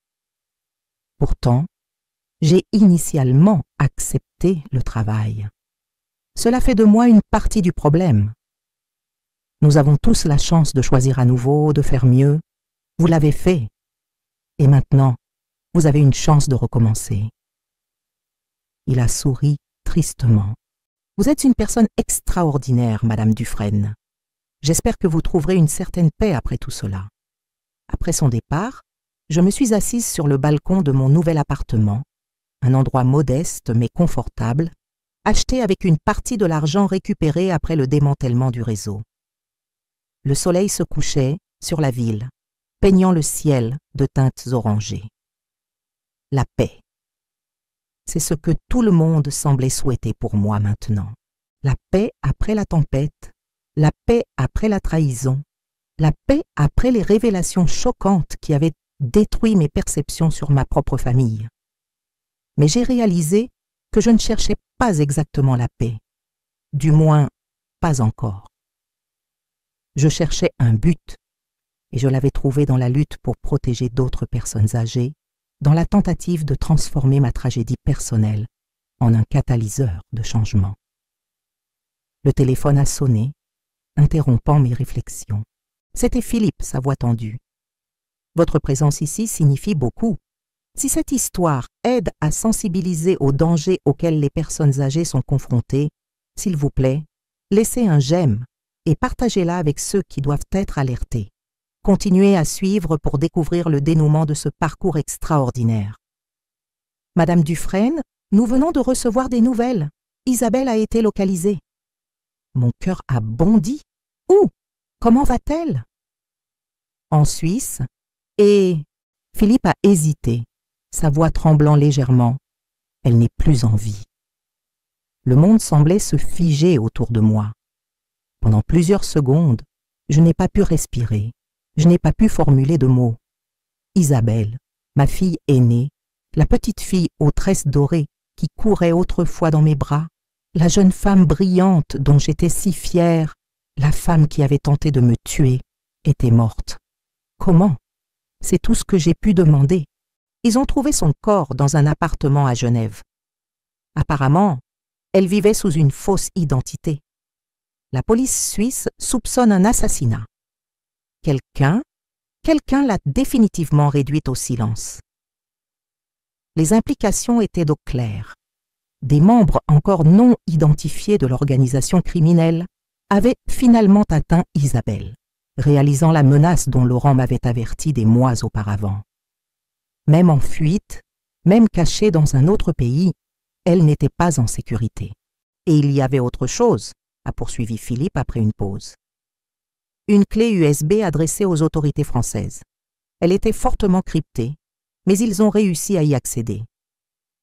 Pourtant, j'ai initialement accepté le travail. Cela fait de moi une partie du problème. Nous avons tous la chance de choisir à nouveau, de faire mieux. Vous l'avez fait. Et maintenant, vous avez une chance de recommencer. Il a souri tristement. Vous êtes une personne extraordinaire, Madame Dufresne. J'espère que vous trouverez une certaine paix après tout cela. Après son départ, je me suis assise sur le balcon de mon nouvel appartement, un endroit modeste mais confortable, acheté avec une partie de l'argent récupéré après le démantèlement du réseau. Le soleil se couchait sur la ville, peignant le ciel de teintes orangées. La paix. C'est ce que tout le monde semblait souhaiter pour moi maintenant. La paix après la tempête, la paix après la trahison, la paix après les révélations choquantes qui avaient détruit mes perceptions sur ma propre famille. Mais j'ai réalisé que je ne cherchais pas exactement la paix, du moins pas encore. Je cherchais un but, et je l'avais trouvé dans la lutte pour protéger d'autres personnes âgées, dans la tentative de transformer ma tragédie personnelle en un catalyseur de changement. Le téléphone a sonné, interrompant mes réflexions. C'était Philippe, sa voix tendue. Votre présence ici signifie beaucoup. Si cette histoire aide à sensibiliser aux dangers auxquels les personnes âgées sont confrontées, s'il vous plaît, laissez un j'aime et partagez-la avec ceux qui doivent être alertés. Continuez à suivre pour découvrir le dénouement de ce parcours extraordinaire. Madame Dufresne, nous venons de recevoir des nouvelles. Isabelle a été localisée. Mon cœur a bondi. Où? Comment va-t-elle? En Suisse. Et Philippe a hésité, sa voix tremblant légèrement. Elle n'est plus en vie. Le monde semblait se figer autour de moi. Pendant plusieurs secondes, je n'ai pas pu respirer. Je n'ai pas pu formuler de mots. Isabelle, ma fille aînée, la petite fille aux tresses dorées qui courait autrefois dans mes bras, la jeune femme brillante dont j'étais si fière, la femme qui avait tenté de me tuer, était morte. Comment? C'est tout ce que j'ai pu demander. Ils ont trouvé son corps dans un appartement à Genève. Apparemment, elle vivait sous une fausse identité. La police suisse soupçonne un assassinat. Quelqu'un l'a définitivement réduite au silence. Les implications étaient d'eau claire. Des membres encore non identifiés de l'organisation criminelle avaient finalement atteint Isabelle, réalisant la menace dont Laurent m'avait averti des mois auparavant. Même en fuite, même cachée dans un autre pays, elle n'était pas en sécurité. Et il y avait autre chose, a poursuivi Philippe après une pause. Une clé USB adressée aux autorités françaises. Elle était fortement cryptée, mais ils ont réussi à y accéder.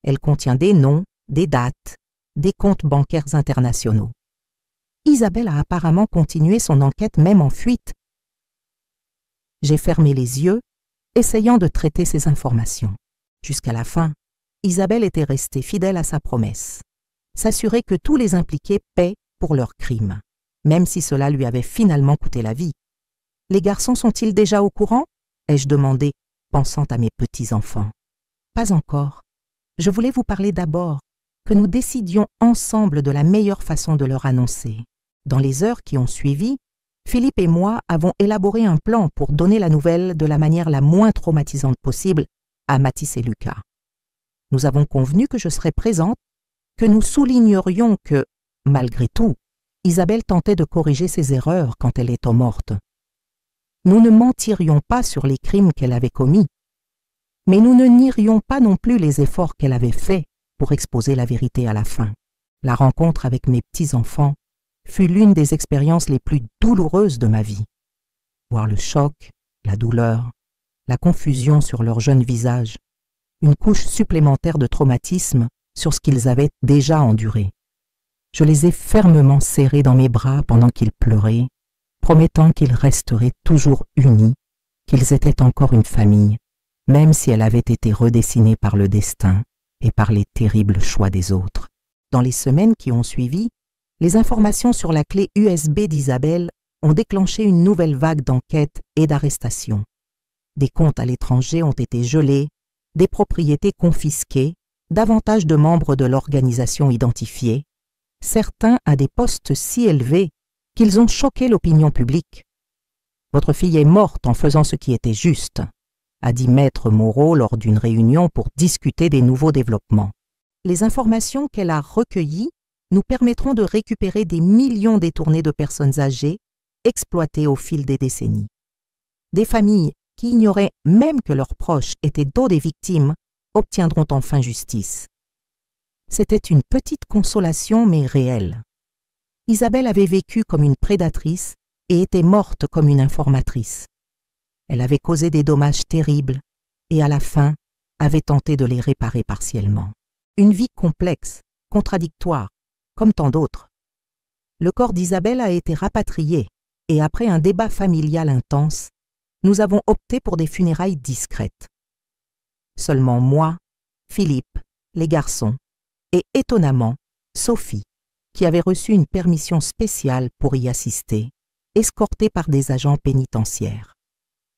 Elle contient des noms, des dates, des comptes bancaires internationaux. Isabelle a apparemment continué son enquête même en fuite. J'ai fermé les yeux, essayant de traiter ces informations. Jusqu'à la fin, Isabelle était restée fidèle à sa promesse. S'assurer que tous les impliqués paient pour leurs crimes, même si cela lui avait finalement coûté la vie. Les garçons sont-ils déjà au courant? Ai-je demandé, pensant à mes petits-enfants. Pas encore. Je voulais vous parler d'abord, que nous décidions ensemble de la meilleure façon de leur annoncer. Dans les heures qui ont suivi, Philippe et moi avons élaboré un plan pour donner la nouvelle de la manière la moins traumatisante possible à Mathis et Lucas. Nous avons convenu que je serais présente, que nous soulignerions que, malgré tout, Isabelle tentait de corriger ses erreurs quand elle était morte. Nous ne mentirions pas sur les crimes qu'elle avait commis, mais nous ne nierions pas non plus les efforts qu'elle avait faits pour exposer la vérité à la fin. La rencontre avec mes petits-enfants fut l'une des expériences les plus douloureuses de ma vie. Voir le choc, la douleur, la confusion sur leurs jeunes visages, une couche supplémentaire de traumatisme sur ce qu'ils avaient déjà enduré. Je les ai fermement serrés dans mes bras pendant qu'ils pleuraient, promettant qu'ils resteraient toujours unis, qu'ils étaient encore une famille, même si elle avait été redessinée par le destin et par les terribles choix des autres. Dans les semaines qui ont suivi, les informations sur la clé USB d'Isabelle ont déclenché une nouvelle vague d'enquêtes et d'arrestations. Des comptes à l'étranger ont été gelés, des propriétés confisquées, davantage de membres de l'organisation identifiés, certains à des postes si élevés qu'ils ont choqué l'opinion publique. Votre fille est morte en faisant ce qui était juste, a dit Maître Moreau lors d'une réunion pour discuter des nouveaux développements. Les informations qu'elle a recueillies nous permettront de récupérer des millions détournés de personnes âgées, exploitées au fil des décennies. Des familles qui ignoraient même que leurs proches étaient dos des victimes obtiendront enfin justice. C'était une petite consolation mais réelle. Isabelle avait vécu comme une prédatrice et était morte comme une informatrice. Elle avait causé des dommages terribles et à la fin avait tenté de les réparer partiellement. Une vie complexe, contradictoire, comme tant d'autres. Le corps d'Isabelle a été rapatrié et après un débat familial intense, nous avons opté pour des funérailles discrètes. Seulement moi, Philippe, les garçons et étonnamment Sophie, qui avait reçu une permission spéciale pour y assister, escortée par des agents pénitentiaires.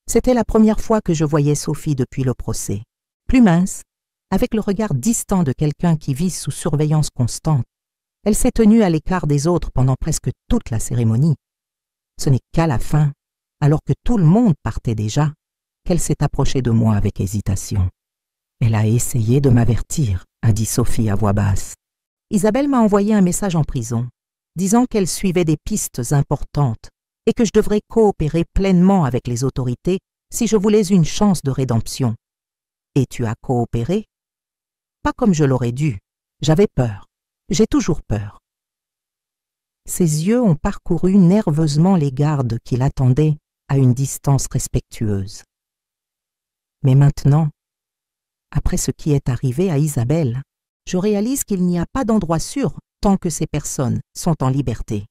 C'était la première fois que je voyais Sophie depuis le procès. Plus mince, avec le regard distant de quelqu'un qui vit sous surveillance constante, elle s'est tenue à l'écart des autres pendant presque toute la cérémonie. Ce n'est qu'à la fin, alors que tout le monde partait déjà, qu'elle s'est approchée de moi avec hésitation. Elle a essayé de m'avertir, a dit Sophie à voix basse. Isabelle m'a envoyé un message en prison, disant qu'elle suivait des pistes importantes et que je devrais coopérer pleinement avec les autorités si je voulais une chance de rédemption. Et tu as coopéré? Pas comme je l'aurais dû. J'avais peur. J'ai toujours peur. Ses yeux ont parcouru nerveusement les gardes qui l'attendaient à une distance respectueuse. Mais maintenant, après ce qui est arrivé à Isabelle, je réalise qu'il n'y a pas d'endroit sûr tant que ces personnes sont en liberté.